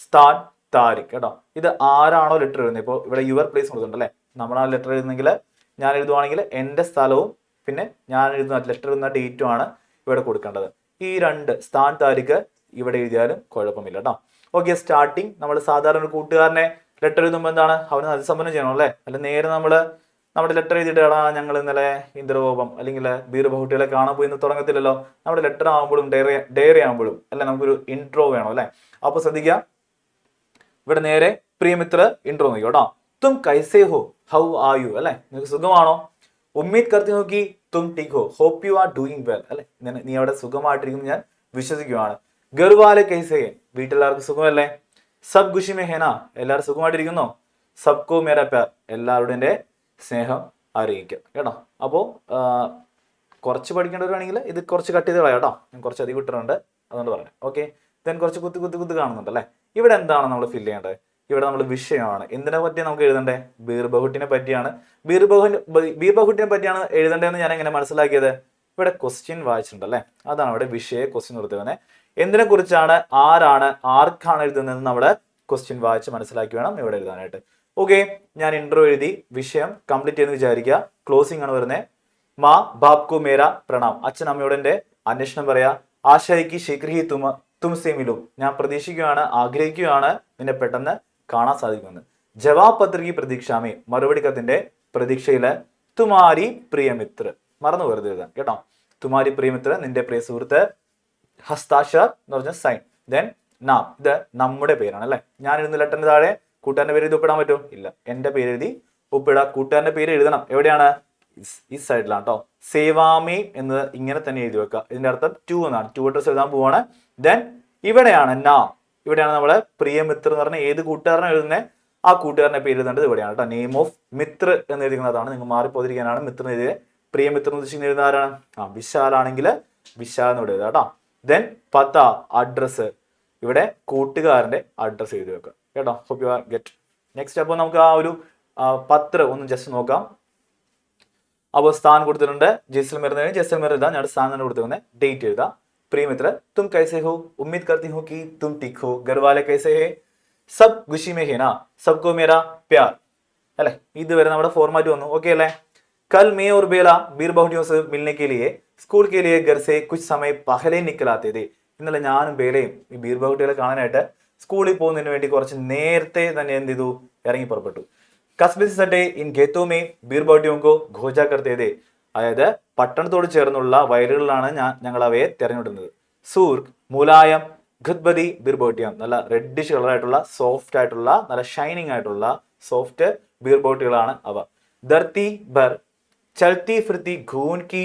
സ്ഥാൻ താരിഖ് കേട്ടോ. ഇത് ആരാണോ ലെറ്റർ എഴുതുന്നത്, ഇപ്പോൾ ഇവിടെ യുവർ പ്ലേസ് കൊടുത്തിട്ടുണ്ട് അല്ലേ. നമ്മൾ ആ ലെറ്റർ എഴുതുന്നെങ്കിൽ, ഞാൻ എഴുതുവാണെങ്കിൽ എൻ്റെ സ്ഥലവും പിന്നെ ഞാൻ എഴുതുന്ന ലെറ്റർ എഴുതുന്ന ഡേറ്റും ആണ് ഇവിടെ കൊടുക്കേണ്ടത്. ഈ 2 സ്ഥാൻ താരിഖ് ഇവിടെ എഴുതിയാലും കുഴപ്പമില്ല കേട്ടോ. ഓക്കെ, സ്റ്റാർട്ടിങ് നമ്മൾ സാധാരണ ഒരു കൂട്ടുകാരനെ ലെറ്റർ എഴുതുമ്പോൾ എന്താണ്, അവന് അഭിസംബോധന ചെയ്യണം അല്ലേ. അല്ല നേരെ നമ്മുടെ ലെറ്റർ എഴുതിയിട്ട് ഞങ്ങൾ ഇന്നലെ ഇന്ദ്രകോപം അല്ലെങ്കിൽ ബീർ ബഹുട്ടികളെ കാണാൻ പോയി എന്ന് തുടങ്ങത്തില്ലല്ലോ. നമ്മുടെ ലെറ്റർ ആകുമ്പോഴും ഡയറി ആകുമ്പോഴും അല്ലെ നമുക്കൊരു ഇൻട്രോ വേണം അല്ലെ. അപ്പൊ ശ്രദ്ധിക്കുക, ഇവിടെ നേരെ പ്രിയമിത്ര ഇൻട്രോ നോക്കി കേട്ടോ. തും കൈസേ ഹോ, ഹൗ ആർ യു അല്ലെ. നിങ്ങൾക്ക് സുഖമാണോ? ഉമ്മീദ് കർത്തി ഹോ കി തും ടീക് ഹോ, hope you are doing well അല്ലെ. നീ അവിടെ സുഖമായിട്ടിരിക്കും ഞാൻ വിശ്വസിക്കുകയാണ്. ഗർവാലെ കൈസേ, വീട്ടിലെല്ലാവർക്കും സുഖമല്ലേ? സബ് ഖുഷി മേ ഹേന, എല്ലാവരും സുഖമായിട്ടിരിക്കുന്നോ? സബ്കോ മേരാ പ്യാർ, എല്ലാവരുടെ സ്നേഹം അറിയിക്കുക കേട്ടോ. അപ്പോൾ കുറച്ച് പഠിക്കേണ്ടവരാണെങ്കിൽ ഇത് കുറച്ച് കട്ട് ചെയ്ത് കളയാം കേട്ടോ. ഞാൻ കുറച്ച് അധികം ഇട്ടിട്ടുണ്ട്, അതുകൊണ്ട് പറഞ്ഞു. ഓക്കെ, ദെൻ കുറച്ച് കുത്തി കാണുന്നുണ്ട് അല്ലേ. ഇവിടെ എന്താണ് നമ്മൾ ഫില്ല് ചെയ്യേണ്ടത്? ഇവിടെ നമ്മൾ വിഷയമാണ്. എന്തിനെ പറ്റിയാണ് നമുക്ക് എഴുതണ്ടേ? ബീർബഹുട്ടിനെ പറ്റിയാണ്. ബീർബഹുട്ടിനെ പറ്റിയാണ് എഴുതേണ്ടതെന്ന് ഞാൻ എങ്ങനെ മനസ്സിലാക്കിയത്? ഇവിടെ ക്വസ്റ്റ്യൻ വായിച്ചിട്ടുണ്ട് അല്ലേ, അതാണ് ഇവിടെ വിഷയ ക്വസ്റ്റ്യൻ നിർത്തുന്നത്. എന്തിനെ കുറിച്ചാണ്, ആരാണ്, ആർക്കാണ് എഴുതുന്നതെന്ന് നമ്മുടെ ക്വസ്റ്റ്യൻ വായിച്ച് മനസ്സിലാക്കി വേണം ഇവിടെ എഴുതാനായിട്ട്. ഓക്കെ, ഞാൻ ഇൻട്രോ എഴുതി, വിഷയം കംപ്ലീറ്റ് ചെയ്യുന്ന വിചാരിക്കുക. ക്ലോസിംഗ് ആണ് വരുന്നത്. മാ ബാപ്കു മേര പ്രണാം, അച്ഛൻ അമ്മയോട് എൻ്റെ അന്വേഷണം പറയാ. ആശയ്ക്ക് ശീഘ്രഹി തുംസെ മിലും, ഞാൻ പ്രതീക്ഷിക്കുകയാണ്, ആഗ്രഹിക്കുകയാണ് നിന്നെ പെട്ടെന്ന് കാണാൻ സാധിക്കുമെന്ന്. ജവാബ് പത്രിക പ്രതീക്ഷാമി, മറുപടി കത്തിന്റെ പ്രതീക്ഷയില്. തുമാരി പ്രിയമിത്ര, മറന്നു വെറുതെ എഴുതാൻ കേട്ടോ. തുമാരി പ്രിയമിത്ര, നിന്റെ പ്രിയ സുഹൃത്ത്. ഹസ്താക്ഷർ എന്ന് പറഞ്ഞ സൈൻ. ദെൻ നാം, ഇത് നമ്മുടെ പേരാണ് അല്ലെ. ഞാൻ എഴുതുന്ന ലെറ്ററിന് താഴെ കൂട്ടുകാരന്റെ പേര് എഴുതി ഒപ്പിടാൻ പറ്റും? ഇല്ല, എന്റെ പേര് എഴുതി ഒപ്പിടാം. കൂട്ടുകാരന്റെ പേര് എഴുതണം എവിടെയാണ്? ഈ സൈഡിലാണ് കേട്ടോ. സേവാമി എന്ന് ഇങ്ങനെ തന്നെ എഴുതി വെക്കുക. ഇതിന്റെ അർത്ഥം ടു എന്നാണ്. ടു അഡ്രസ് എഴുതാൻ പോവാണ്. ദെൻ ഇവിടെയാണ് നാം, ഇവിടെയാണ് നമ്മള് പ്രിയമിത്ര എന്ന് പറഞ്ഞ ഏത് കൂട്ടുകാരനെ എഴുതുന്നത്, ആ കൂട്ടുകാരന്റെ പേര് എഴുതേണ്ടത് ഇവിടെയാണ് കേട്ടോ. നെയിം ഓഫ് മിത്ര എന്ന് എഴുതുന്നതാണ്. നിങ്ങൾ മാറിപ്പോതിരിക്കാനാണ് മിത്ര എഴുതിയത്. പ്രിയമിത്ര എന്ന് ഉദ്ദേശിക്കുന്ന എഴുതുന്ന ആരാണ്? വിശാലാണെങ്കിൽ വിശാൽ എന്ന് ഇവിടെ എഴുതാം കേട്ടോ. ദെൻ പത്ത, അഡ്രസ്, ഇവിടെ കൂട്ടുകാരന്റെ അഡ്രസ് എഴുതി വെക്കുക കേട്ടോ. Hope you are get. Next അപ്പോൾ നമുക്ക് ആ ഒരു പത്രം ഒന്ന് ജസ്റ്റ് നോക്കാം. അപ്പോൾ സ്ഥാനം കൊടുത്തിട്ടുണ്ട്. ജയ്സൽമേർ ജയ്സൽമേർ എഴുതാം. ഞാൻ സ്ഥാനം തന്നെ കൊടുത്തിരുന്നത്. ഡേറ്റ് എഴുതാം. प्रियमित्र, तुम कैसे हो? उम्मीद करती हूँ कि तुम ठीक हो. घर वाले कैसे हैं? सब खुशी में है ना? सबको मेरा प्यार. अल्ले इधर നമ്മുടെ ഫോർമാറ്റ് വന്നു. ഓക്കെ അല്ലേ? कल मैं और बेला बीरबहुटियों से मिलने के लिए स्कूल के लिए घर से कुछ समय पहले निकल आते थे. ഇന്നലെ ഞാനും ബേലയും ഈ ബീർബഹുട്ടികളെ കാണാനായിട്ട് സ്കൂളിൽ പോകുന്നതിന് വേണ്ടി കുറച്ച് നേരത്തെ തന്നെ എന്ത് ചെയ്തു? ഇറങ്ങി പുറപ്പെട്ടു. കസ്ബെ സഡേ ഇൻ ഖേതോं में बीरबहुटियों को खोजा करते थे. അതായത് പട്ടണത്തോട് ചേർന്നുള്ള വയലുകളിലാണ് ഞങ്ങൾ അവയെ തിരഞ്ഞെടുക്കുന്നത്. സൂർക്ക്, മുലായം, ഖുദ്ബദി, ബീർബോട്ടിയം, നല്ല റെഡിഷ് കളറായിട്ടുള്ള സോഫ്റ്റ് ആയിട്ടുള്ള നല്ല ഷൈനിങ് ആയിട്ടുള്ള സോഫ്റ്റ് ബീർബോട്ടികളാണ് അവ. ധർത്തി ബർ ചൽത്തി ഫിർത്തി ഖൂൻ കി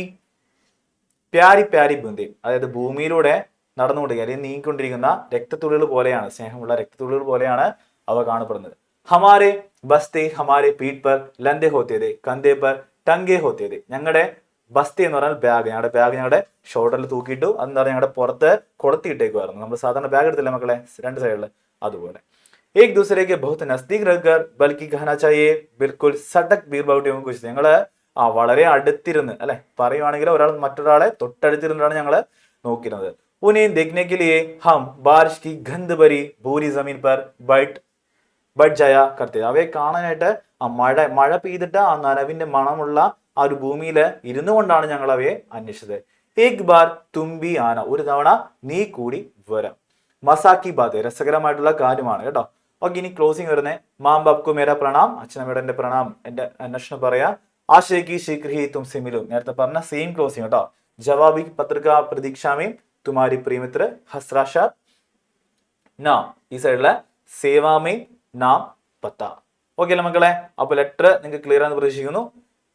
പ്യാരി പ്യാരി ബൂന്തി, അതായത് ഭൂമിയിലൂടെ നടന്നുകൊണ്ടിരിക്കുക അല്ലെങ്കിൽ നീങ്ങിക്കൊണ്ടിരിക്കുന്ന രക്തത്തുള്ളികൾ പോലെയാണ്, സ്നേഹമുള്ള രക്തത്തുള്ളികൾ പോലെയാണ് അവ കാണപ്പെടുന്നത്. ഹമാരെ ബസ്തെ ഹമാരെ പീഠ് പർ ലന്ദേ ഹോത്തേ ഥേ, കന്ധേ പർ ടങ്കേ ഹോത്തേ ഥേ. ഞങ്ങളുടെ ബസ്തി എന്ന് പറഞ്ഞാൽ ബാഗ്, ഞങ്ങളുടെ ബാഗ് ഞങ്ങളുടെ ഷോൾഡറിൽ തൂക്കിയിട്ടു, അതെന്ന് പറഞ്ഞാൽ ഞങ്ങളുടെ പുറത്ത് കൊളുത്തിയിട്ടേക്കുമായിരുന്നു. നമ്മൾ സാധാരണ ബാഗ് എടുത്തില്ല മക്കളെ, രണ്ട് സൈഡിൽ, അതുപോലെ. एक दूसरे के बहुत नजदीक रहकर बल्कि कहना चाहिए बिल्कुल सटक बीरबहुटियों को कुछ. ഞങ്ങള് വളരെ അടുത്തിരുന്ന് അല്ലെ പറയുവാണെങ്കിൽ ഒരാൾ മറ്റൊരാളെ തൊട്ടടുത്തിരുന്നാണ് ഞങ്ങള് നോക്കിയിരുന്നത്. उन्हें देखने के लिए हम बारिश की गंध भरी भूरी जमीन पर बैठ जाया करते. അവയെ കാണാനായിട്ട് ആ മഴ പെയ്തിട്ട് ആ നനവിന്റെ മണമുള്ള ആ ഒരു ഭൂമിയിൽ ഇരുന്നു കൊണ്ടാണ് ഞങ്ങൾ അവയെ അന്വേഷിച്ചത്. ഏക് ബാർ തുമ്പി ആന, ഒരു തവണ നീ കൂടി വരാം. മസാക്കി ബാത്, രസകരമായിട്ടുള്ള കാര്യമാണ് കേട്ടോ. ഓക്കെ, ഇനി ക്ലോസിംഗ് വരുന്നത്. മാം ബാപ്കു മേര പ്രണാം, അച്ഛനമ്മയുടെ എന്റെ പ്രണാം, എന്റെ അന്വേഷണം പറയാ. ആശയ്ക്ക് ശീഘ്രഹി തും സിമിലും, നേരത്തെ പറഞ്ഞ സെയിം ക്ലോസിംഗ് കേട്ടോ. ജവാബി പത്രിക പ്രതീക്ഷാമി തുമാരി പ്രിയമിത്ര ഹസ്രാഷ നാം, ഈ സൈഡിലെ സേവാമി നാം പത്ത. ഓക്കെ അല്ലേ മക്കളെ? അപ്പൊ ലെറ്റർ നിങ്ങൾക്ക് ക്ലിയർ ആണെന്ന് പ്രതീക്ഷിക്കുന്നു.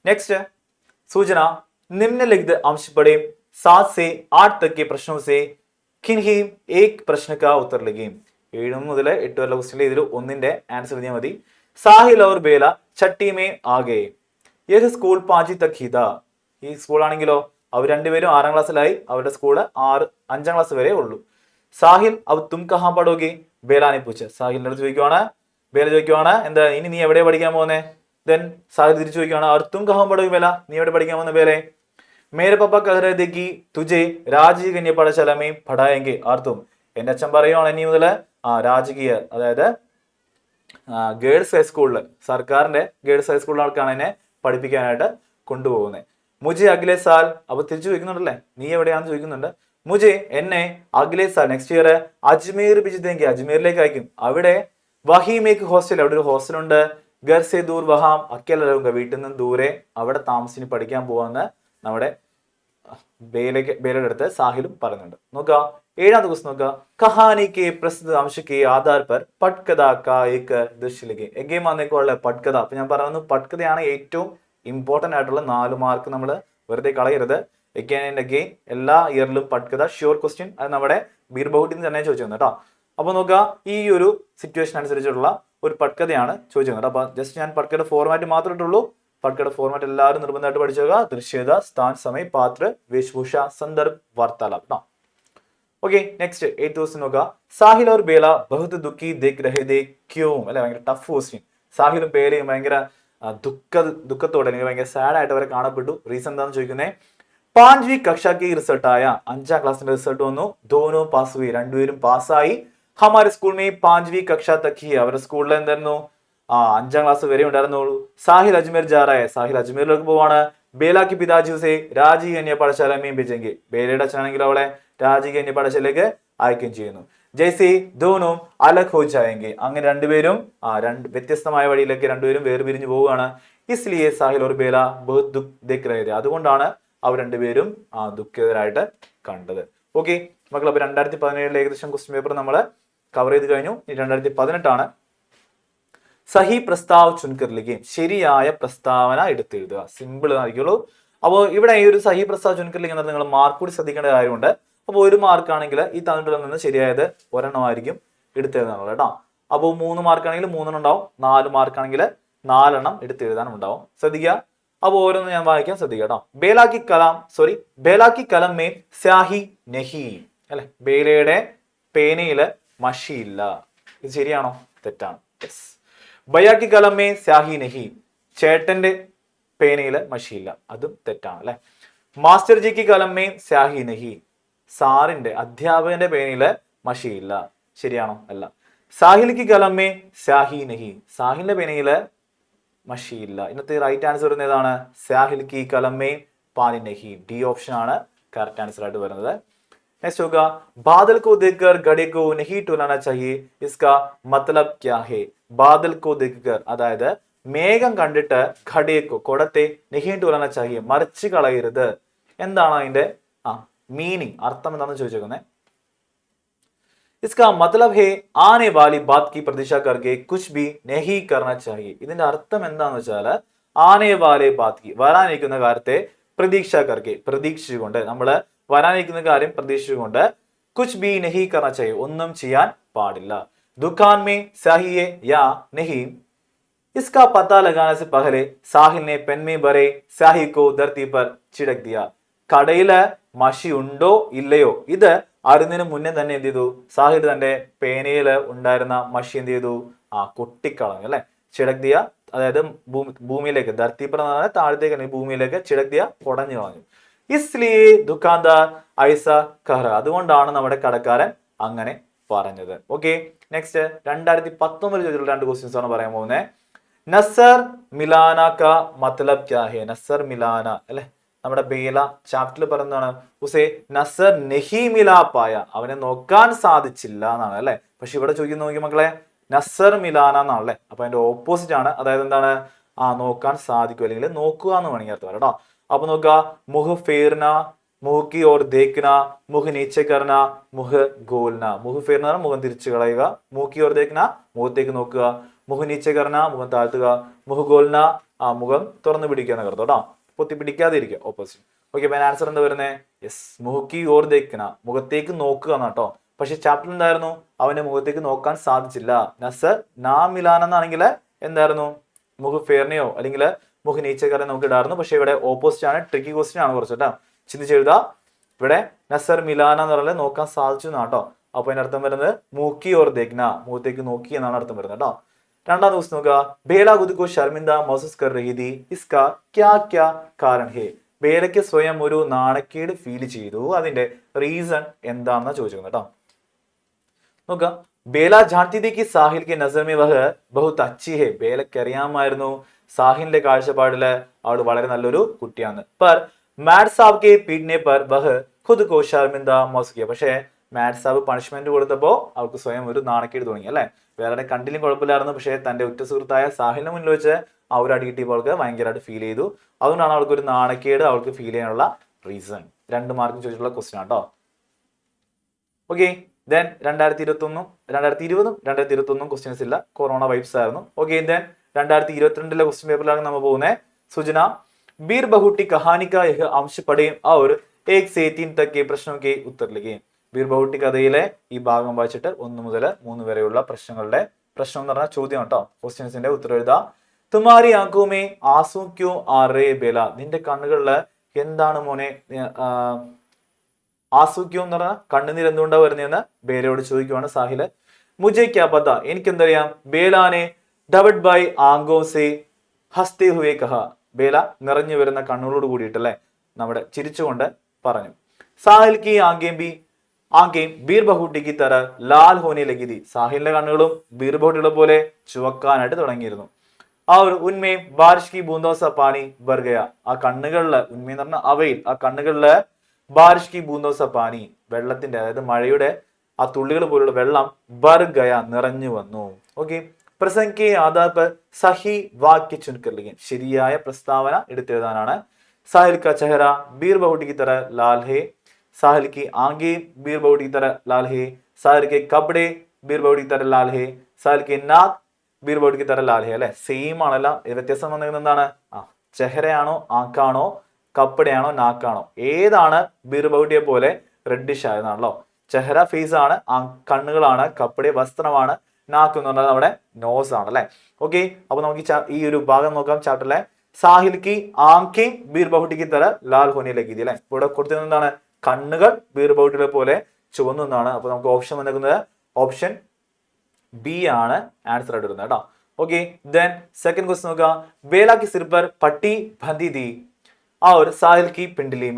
നെക്സ്റ്റ് सूचना, निम्नलिखित अंश पढ़े 7 से 8 तक के प्रश्नों से किन्हीं एक प्रश्न का उत्तर लिखें. 7 മുതൽ 8 വരെയുള്ള ക്വസ്റ്റ്യനിൽ ഇതിൽ ഒന്നിന്റെ ആൻസർ എഴുതിയാൽ മതി. സാഹിൽ और बेला छठी में आ गए. यह स्कूल 5 तक ही था. ഈ സ്കൂൾ ആണെങ്കിലോ അവർ രണ്ടുപേരും 6ാം ക്ലാസ്സിലായി. അവരുടെ സ്കൂള് 5ാം ക്ലാസ് വരെ ഉള്ളൂ. സാഹിൽ अब तुम कहां पढ़ोगे? बेला ने पूछा. സാഹിലിന്റെ അടുത്ത് ചോദിക്കുവാണ്, ബേല ചോദിക്കുവാണ് എന്താ ഇനി നീ എവിടെയാ പഠിക്കാൻ പോകുന്നേ? देन साहिल തിരിച്ചു ചോദിക്കുകയാണ്, और तुम कहां पढ़ोगे बेला? നീ എവിടെ പഠിക്കാൻ പോകുന്ന ബേലെ? मेरे पापा कह रहे थे कि तुझे राजकीय कन्या पाठशाला में पढ़ाएंगे और तुम. എന്റെ അച്ഛൻ പറയുവാണ് ഇനി മുതൽ രാജകീയ, അതായത് ഗേൾസ് ഹൈസ്കൂളിൽ, സർക്കാരിന്റെ ഗേൾസ് ഹൈസ്കൂളിലേക്കാണ് എന്നെ പഠിപ്പിക്കാനായിട്ട് കൊണ്ടുപോകുന്നത്. മുജെ അഗ്ലേ സാൽ, അപ്പൊ തിരിച്ചു ചോദിക്കുന്നുണ്ടല്ലേ നീ എവിടെയാണെന്ന് ചോദിക്കുന്നുണ്ട്. മുജെ എന്നെ അഗ്ലേ സാൽ നെക്സ്റ്റ് ഇയർ അജ്മീർ ബിജിതെങ്കിൽ അജ്മീറിലേക്ക് അയക്കും. അവിടെ വഹീമേക്ക് ഹോസ്റ്റൽ, അവിടെ ഒരു ഹോസ്റ്റൽ ഉണ്ട്. ഗർസെ ദൂർ വഹാം അക്കേല, വീട്ടിൽ നിന്ന് ദൂരെ അവിടെ താമസിച്ച് പഠിക്കാൻ പോവാന്ന് നമ്മുടെ ബേലയുടെ അടുത്ത് സാഹിലും പറയുന്നുണ്ട്. നോക്കുക 7ാമത്തെ ക്വസ്റ്റ്യൻ നോക്കുക. കഹാനി കെ പ്രസിദ്ധ अंश के आधार पर पटकथा का एक दृश्य लिखे. എഗെയിൻ വന്നേക്കുള്ള പട്കഥ. അപ്പൊ ഞാൻ പറയുന്നു പട്കഥയാണ് ഏറ്റവും ഇമ്പോർട്ടന്റ് ആയിട്ടുള്ള 4 മാർക്ക് നമ്മൾ വെറുതെ കളയരുത്. എഗെയിൻ ആൻഡ് എഗെയിൻ എല്ലാ ഇയറിലും പട്കഥ ഷ്യൂർ ക്വസ്റ്റ്യൻ, അത് നമ്മുടെ ബീർബഹുട്ടിൽ നിന്ന് തന്നെ ചോദിച്ചു കേട്ടോ. അപ്പൊ നോക്കുക ഈ ഒരു സിറ്റുവേഷൻ അനുസരിച്ചുള്ള ഒരു പട്കഥയാണ് ചോദിച്ചത്. അപ്പൊ ജസ്റ്റ് ഞാൻ പട്കഥ ഫോർമാറ്റ് മാത്രമേ ഇട്ടുള്ളൂ. പട്കയുടെ ഫോർമാറ്റ് എല്ലാവരും നിർബന്ധമായിട്ട് പഠിച്ചോക. ദൃശ്യത, സ്ഥാൻ, സമയ, പാത്ര, വേഷഭൂഷ, സന്ദർഭ്, വാർത്താലാപ് കേട്ടോ. ഓക്കെ, നെക്സ്റ്റ് 8th ക്വസ്റ്റ്യൻ നോക്കുക. സാഹിൽ और बेला बहुत दुखी देख रहे थे क्यों? അല്ലെ, ഭയങ്കര ടഫ് ക്വസ്റ്റ്യൻ. സാഹിലും ബേലയും ഭയങ്കര ദുഃഖത്തോടെ അല്ലെങ്കിൽ ഭയങ്കര സാഡ് ആയിട്ട് അവരെ കാണപ്പെട്ടു. റീസൺ എന്താണെന്ന് ചോദിക്കുന്നത്. 5वीं कक्षा की റിസൾട്ട് ആയ 5ാം ക്ലാസ്സിന്റെ റിസൾട്ട് വന്നു. ദോനോ പാസ് ഹുയി, രണ്ടുപേരും പാസ്സായി. ഹമാരെ സ്കൂൾ में 5वीं कक्षा तक ही, അവരുടെ സ്കൂളിൽ എന്തായിരുന്നു 5ാം ക്ലാസ് വരെ ഉണ്ടായിരുന്നുള്ളൂ. സാഹിൽ അജ്മീർ ജാ रहा है, സാഹിൽ അജ്മീറിലേക്ക് പോവാണ്. ബേല की पिताजी उसे രാജീവ് കന്യ പാഠശാല में भेजेंगे, ബേലയുടെ അച്ഛനാണെങ്കിൽ അവളെ രാജീവ് കന്യ പാഠശാലയിലേക്ക് അയക്കുകയും ചെയ്യുന്നു. ജയ്സി ദോനും അലഗ് ഹോ ജായെങ്കെ, അങ്ങനെ രണ്ടുപേരും വ്യത്യസ്തമായ വഴിയിലേക്ക് രണ്ടുപേരും വേർപിരിഞ്ഞു പോവുകയാണ്. ഇസ്ലിയെ സാഹിൽ और बेला बहुत दुख देख रहे थे, അതുകൊണ്ടാണ് അവർ രണ്ടുപേരും ദുഃഖിതരായിട്ട് കണ്ടത്. ഓക്കെ മക്കൾ, അപ്പൊ 2017 ഏകദേശം ക്വസ്റ്റ്യൻ പേപ്പർ നമ്മൾ കവർ ചെയ്ത് കഴിഞ്ഞു. 2018 സഹി പ്രസ്താവ് ചുൻകർ ലിഖിയും, ശരിയായ പ്രസ്താവന എടുത്തെഴുതുക. സിമ്പിൾ ആയിരിക്കുള്ളൂ. അപ്പോൾ ഇവിടെ ഈ ഒരു സഹി പ്രസ്താവ് ചുൻകർ ലിഖി എന്നത് നിങ്ങൾ മാർക്ക് കൂടി ശ്രദ്ധിക്കേണ്ട കാര്യമുണ്ട്. അപ്പോൾ 1 മാർക്കാണെങ്കിൽ ഈ തന്നിട്ടുള്ള നിന്ന് ശരിയായത് ഒരെണ്ണമായിരിക്കും എടുത്തെഴുതാനുള്ളത് കേട്ടോ. അപ്പോൾ 3 മാർക്കാണെങ്കിൽ 3 ഉണ്ടാവും, 4 മാർക്കാണെങ്കിൽ 4 എടുത്തെഴുതാനും ഉണ്ടാവും. ശ്രദ്ധിക്കുക. അപ്പോൾ ഓരോന്ന് ഞാൻ വായിക്കാൻ ശ്രദ്ധിക്കുക കേട്ടോ. ബേലാക്കി കലം മേ സ്യാഹി നഹി, അല്ലെ, ബേലയുടെ പേനയില് മഷിയില്ല. ഇത് ശരിയാണോ? തെറ്റാണ്. യെസ്. ബയാക്കി കലം മേ സ്യാഹി നഹി, ചേട്ടന്റെ പേനയില് മഷിയില്ല. അതും തെറ്റാണ് അല്ലെ. മാസ്റ്റർ ജിക്ക് കലം മേ സ്യാഹി നഹി, സാറിന്റെ അധ്യാപകന്റെ പേനയില് മഷിയില്ല. ശരിയാണോ? അല്ല. സാഹിലിക്ക് കലം മേ സ്യാഹി നഹി, സാഹിലിന്റെ പേനയില് മഷിയില്ല. ഇന്നത്തെ റൈറ്റ് ആൻസർ വരുന്നത് ഏതാണ്? സാഹിൽ കി കലം മേ പാനി നഹി. ഡി ഓപ്ഷൻ ആണ് കറക്റ്റ് ആൻസർ ആയിട്ട് വരുന്നത്. നെക്സ്റ്റ് होगा बादल को देखकर घड़े को नहीं टुलाना चाहिए, इसका मतलब क्या है? बादल को देखकर, അതായത് മേഘം കണ്ടിട്ട് ഘടേക്കോ, കുടത്തെ നെഹി ടുലാന ചാഹിയെ, മറിച്ച് കളയരുത്. എന്താണ് അതിന്റെ മീനിങ്, അർത്ഥം എന്താണെന്ന് ചോദിച്ചേക്കുന്നത്. इसका मतलब है आने वाली बात की प्रतीक्षा करके कुछ भी नहीं करना चाहिए. ഇതിന്റെ അർത്ഥം എന്താണെന്ന് വെച്ചാൽ ആനെ വാലെ ബാത് കി, വരാനിരിക്കുന്ന കാര്യത്തെ പ്രതീക്ഷ കർക്കെ, പ്രതീക്ഷിച്ചുകൊണ്ട്, നമ്മൾ വരാനിരിക്കുന്ന കാര്യം പ്രതീക്ഷിച്ചുകൊണ്ട് കുച്ച് ബി നഹി കർണ ചാഹിയെ, ഒന്നും ചെയ്യാൻ പാടില്ല. ദുകാൻ മേ സാഹിയെ യാ നഹി, इसका पता लगाने से पहले साहिल ने पेन में भरे स्याही को धरती पर छिड़क दिया. കടയില് മഷി ഉണ്ടോ ഇല്ലയോ ഇത് അറിഞ്ഞതിന് മുന്നേ തന്നെ എന്ത് ചെയ്തു? സാഹിൽ തന്റെ പേനയില് ഉണ്ടായിരുന്ന മഷി എന്ത് ചെയ്തു? കൊട്ടിക്കളഞ്ഞു അല്ലെ. ചിടക് ദിയ, അതായത് ഭൂമിയിലേക്ക്, ധർത്തി पर എന്ന് പറഞ്ഞാൽ താഴത്തേക്ക്, ഭൂമിയിലേക്ക് ചിടക് ദിയ, കുടഞ്ഞു കളഞ്ഞു. ഇസ്ലിയെ ദുക്കാൻദാർ ഐസ കഹ്റ, അതുകൊണ്ടാണ് നമ്മുടെ കടക്കാരൻ അങ്ങനെ പറഞ്ഞത്. ഓക്കെ, നെക്സ്റ്റ് 2019 ചോദിച്ചിട്ടുള്ള 2 ക്വസ്റ്റ്യൻസ് ആണ് പറയാൻ പോകുന്നത്. നസർ മിലാന കാ മത്ലബ് ക്യാ ഹെ? നസർ മിലാന അല്ലെ, നമ്മുടെ ബേല ചാപ്റ്ററിൽ പറയുന്നതാണ് ഉസേ നസർ നെഹി മിലാ പായ, അവനെ നോക്കാൻ സാധിച്ചില്ല എന്നാണ് അല്ലെ. പക്ഷെ ഇവിടെ ചോദിക്കുന്ന നോക്കി മക്കളെ, നസർ മിലാന എന്നാണല്ലേ. അപ്പൊ അതിന്റെ ഓപ്പോസിറ്റ് ആണ്. അതായത് എന്താണ്? നോക്കാൻ സാധിക്കും, അല്ലെങ്കിൽ നോക്കുക എന്ന് വേണമെങ്കിൽ അർത്ഥം കേട്ടോ. അപ്പൊ നോക്കുക, മുഹ് ഫേർന, മുഹ് കി ഓർ ദേഖ്ന, മുഹ് നീച്ചെ കർന, മുഹ് ഗോൽന. മുഹ് ഫേർന മുഖം തിരിച്ചു കളയുക, മുഹ് കി ഓർ ദേഖ്ന മുഖത്തേക്ക് നോക്കുക, മുഹ് നീച്ചെ കർന മുഖം താഴ്ത്തുക, മുഹ് ഗോൽന മുഖം തുറന്നു പിടിക്കുക എന്ന് കേട്ടോ. പൊത്തി പിടിക്കാതെ ഇരിക്കുക, ഓപ്പോസിറ്റ്. ഓക്കെ, അപ്പൊ ആൻസർ എന്താ വരുന്നത്? യെസ്, മുഹ് കി ഓർ ദേഖ്ന, മുഖത്തേക്ക് നോക്കുക എന്നാട്ടോ. പക്ഷെ ചാപ്റ്റർ എന്തായിരുന്നു? അവന്റെ മുഖത്തേക്ക് നോക്കാൻ സാധിച്ചില്ല. നസർ നാ മിലാൻ എന്നാണെങ്കിൽ എന്തായിരുന്നു? മുഹ് ഫേർനയോ അല്ലെങ്കിൽ മുഹ് നീച്ചക്കാരെ നമുക്ക് ഇടായിരുന്നു. പക്ഷെ ഇവിടെ ഓപ്പോസിറ്റ് ആണ്. ട്രിക്കി ക്വസ്റ്റ്യൻ ആണ് കുറച്ച് കേട്ടോ, ചിന്തിച്ചെഴുതാ. ഇവിടെ നസർ മിലാന എന്ന് പറഞ്ഞാൽ നോക്കാൻ സാധിച്ചു എന്നാട്ടോ. അപ്പൊ അതിന്റെ അർത്ഥം വരുന്നത് മൂക്കി ഓർ ദേഖ്ന, മുഖത്തേക്ക് നോക്കി എന്നാണ് അർത്ഥം വരുന്നത് കേട്ടോ. 2ാം ദിവസം നോക്കുക, ബേല ഖുദ് കോ ശർമിന്ദ മഹ്സൂസ് കർ രഹി थी, इसका क्या क्या कारण है? ബേലയ്ക്ക് സ്വയം ഒരു നാണക്കേട് ഫീൽ ചെയ്തു, അതിന്റെ റീസൺ എന്താണെന്ന് ചോദിച്ചിരുന്നു കേട്ടോ. നോക്കുക, ബേല ജാൻതി थी कि സാഹിൽ के नजर में वह बहुत अच्छी है. ബേലയ്ക്ക് അറിയാമായിരുന്നു സാഹിലിന്റെ കാഴ്ചപ്പാടില് അവൾ വളരെ നല്ലൊരു കുട്ടിയാണ്. पर मैट साहब के पीटने पर वह खुद को शर्मिंदा महसूस किया. പക്ഷേ മാറ്റ് സാബ് പണിഷ്മെന്റ് കൊടുത്തപ്പോ അവൾക്ക് സ്വയം ഒരു നാണക്കേട് തുടങ്ങി അല്ലെ. വേറെ കണ്ടിലും കുഴപ്പമില്ലായിരുന്നു, പക്ഷേ തന്റെ ഉറ്റ സുഹൃത്തായ സാഹിലിന് മുന്നിൽ വെച്ച് അവർ അടി കിട്ടിയപ്പോൾ അവൾക്ക് ഭയങ്കരമായിട്ട് ഫീൽ ചെയ്തു. അതുകൊണ്ടാണ് അവൾക്ക് ഒരു നാണക്കേട് അവൾക്ക് ഫീൽ ചെയ്യാനുള്ള റീസൺ. 2 മാർക്ക് ചോദിച്ചിട്ടുള്ള ക്വസ്റ്റ്യൻ ആട്ടോ. ഓക്കെ, ദെൻ 2020 2021 ക്വസ്റ്റ്യൻസ് ഇല്ല, കൊറോണ വൈബ്സ് ആയിരുന്നു. ഓക്കെ, ദെൻ 2022 ക്വസ്റ്റ്യൻ പേപ്പറിലാണ് നമ്മൾ പോകുന്നത്. സുജന, बीर बहुटी कहानी का यह अंश पढ़े और 1 से 3 तक के प्रश्नों के उत्तर लिखें. ബീർ ബഹുട്ടി കഥയിലെ ഈ ഭാഗം വായിച്ചിട്ട് 1 മുതൽ 3 വരെയുള്ള പ്രശ്നങ്ങളുടെ, പ്രശ്നം എന്ന് പറഞ്ഞാൽ ചോദ്യം കേട്ടോ, ക്വസ്റ്റ്യൻസിന്റെ ഉത്തരം എഴുതാ. തുമാരി ആങ്കോമേ ആസു ക്യോ ആ റേ ബേല, നിന്റെ കണ്ണുകളില് എന്താണ് മോനെ ആസൂക്യോ എന്ന് പറഞ്ഞാൽ കണ്ണുനീർ എന്തുകൊണ്ടാ വരുന്നതെന്ന് ബേലയോട് ചോദിക്കുവാണ് സാഹില്. മുജെ ക്യാ പത, എനിക്കെന്തറിയാം. ബേലാനെ ഡബഡ് ബൈ ആങ്കോസെ ഹസ്തേ ഹുവേ കഹ, ബേല നിറഞ്ഞു വരുന്ന കണ്ണുകളോട് കൂടിയിട്ടല്ലേ നമ്മുടെ ചിരിച്ചുകൊണ്ട് പറഞ്ഞു. സാഹിൽ കി ആങ്കേം ബീർ ബഹുട്ടിക്ക് തര ലാൽ ഹോനെ ലഗിതി, സാഹിലിന്റെ കണ്ണുകളും ബീർ ബഹുട്ടികളെ പോലെ ചുവക്കാനായിട്ട് തുടങ്ങിയിരുന്നു. ആ ഒരു ഉന്മയും ബാരിഷ് കി ബൂന്തോസ പാനി ബർഗയ, ആ കണ്ണുകളില് ഉന്മ എന്ന് പറഞ്ഞാൽ അവയിൽ ആ കണ്ണുകളില് ബാരിഷ് കി ബൂന്തോസ പാനി, വെള്ളത്തിന്റെ അതായത് മഴയുടെ ആ തുള്ളികൾ പോലുള്ള വെള്ളം ബർഗയ നിറഞ്ഞു വന്നു. ഓക്കെ, പ്രസംഗ് കെ ആധാർ പർ സഹി വാക്യ ചുൻകർ ലിഖിൻ, ശരിയായ പ്രസ്താവന എടുത്തെഴുതാനാണ്. സാഹിൽ കാ ചെഹറ ബീർ ബഹുട്ടി की तरह लाल है, साहिल की आंखें बीर बहूटी की तरह लाल है, साहिल के कपड़े बीर बहूटी की तरह लाल है, साहिल के नाक ബീർ ബഹുട്ടി की तरह लाल है അല്ലെ, സെയിം ആണല്ല. വ്യത്യാസം വന്നിരിക്കുന്നത് എന്താണ്? ചെഹറയാണോ ആക്കാണോ കപ്പടയാണോ നാക്കാണോ, ഏതാണ് ബീർ ബഹുട്ടിയെ പോലെ റെഡിഷ് ആയതാണല്ലോ. ചെഹറ ഫേസ് ആണ്, കണ്ണുകളാണ്, കപ്പടെ വസ്ത്രമാണ്, നാക്ക് എന്ന് പറഞ്ഞാൽ നമ്മുടെ നോസ് ആണ് അല്ലെ. ഓക്കെ, അപ്പൊ നമുക്ക് ഈ ഒരു ഭാഗം നോക്കാം ചാപ്റ്ററിലെ. സാഹിൽ കി ആങ്കേം ബീർ ബഹുട്ടിക്ക് തര ലാൽ ഹോനെ ലഗി അല്ലെ, ഇവിടെ കൊടുത്തിരുന്നത് എന്താണ്? കണ്ണുകൾ ബീർ ബഹുട്ടിയെ പോലെ ചുവന്നു എന്നാണ്. അപ്പൊ നമുക്ക് ഓപ്ഷൻ വന്നിരിക്കുന്നത് ഓപ്ഷൻ ബി ആണ് ആൻസർ ആയിട്ട് വരുന്നത് കേട്ടോ. ഓക്കെ, ദെൻ സെക്കൻഡ് ക്വസ്റ്റ്യൻ നോക്കുക. ബേല കി സിർ പർ പട്ടി ബന്ധി दी और സാഹിൽ കി പിണ്ടലി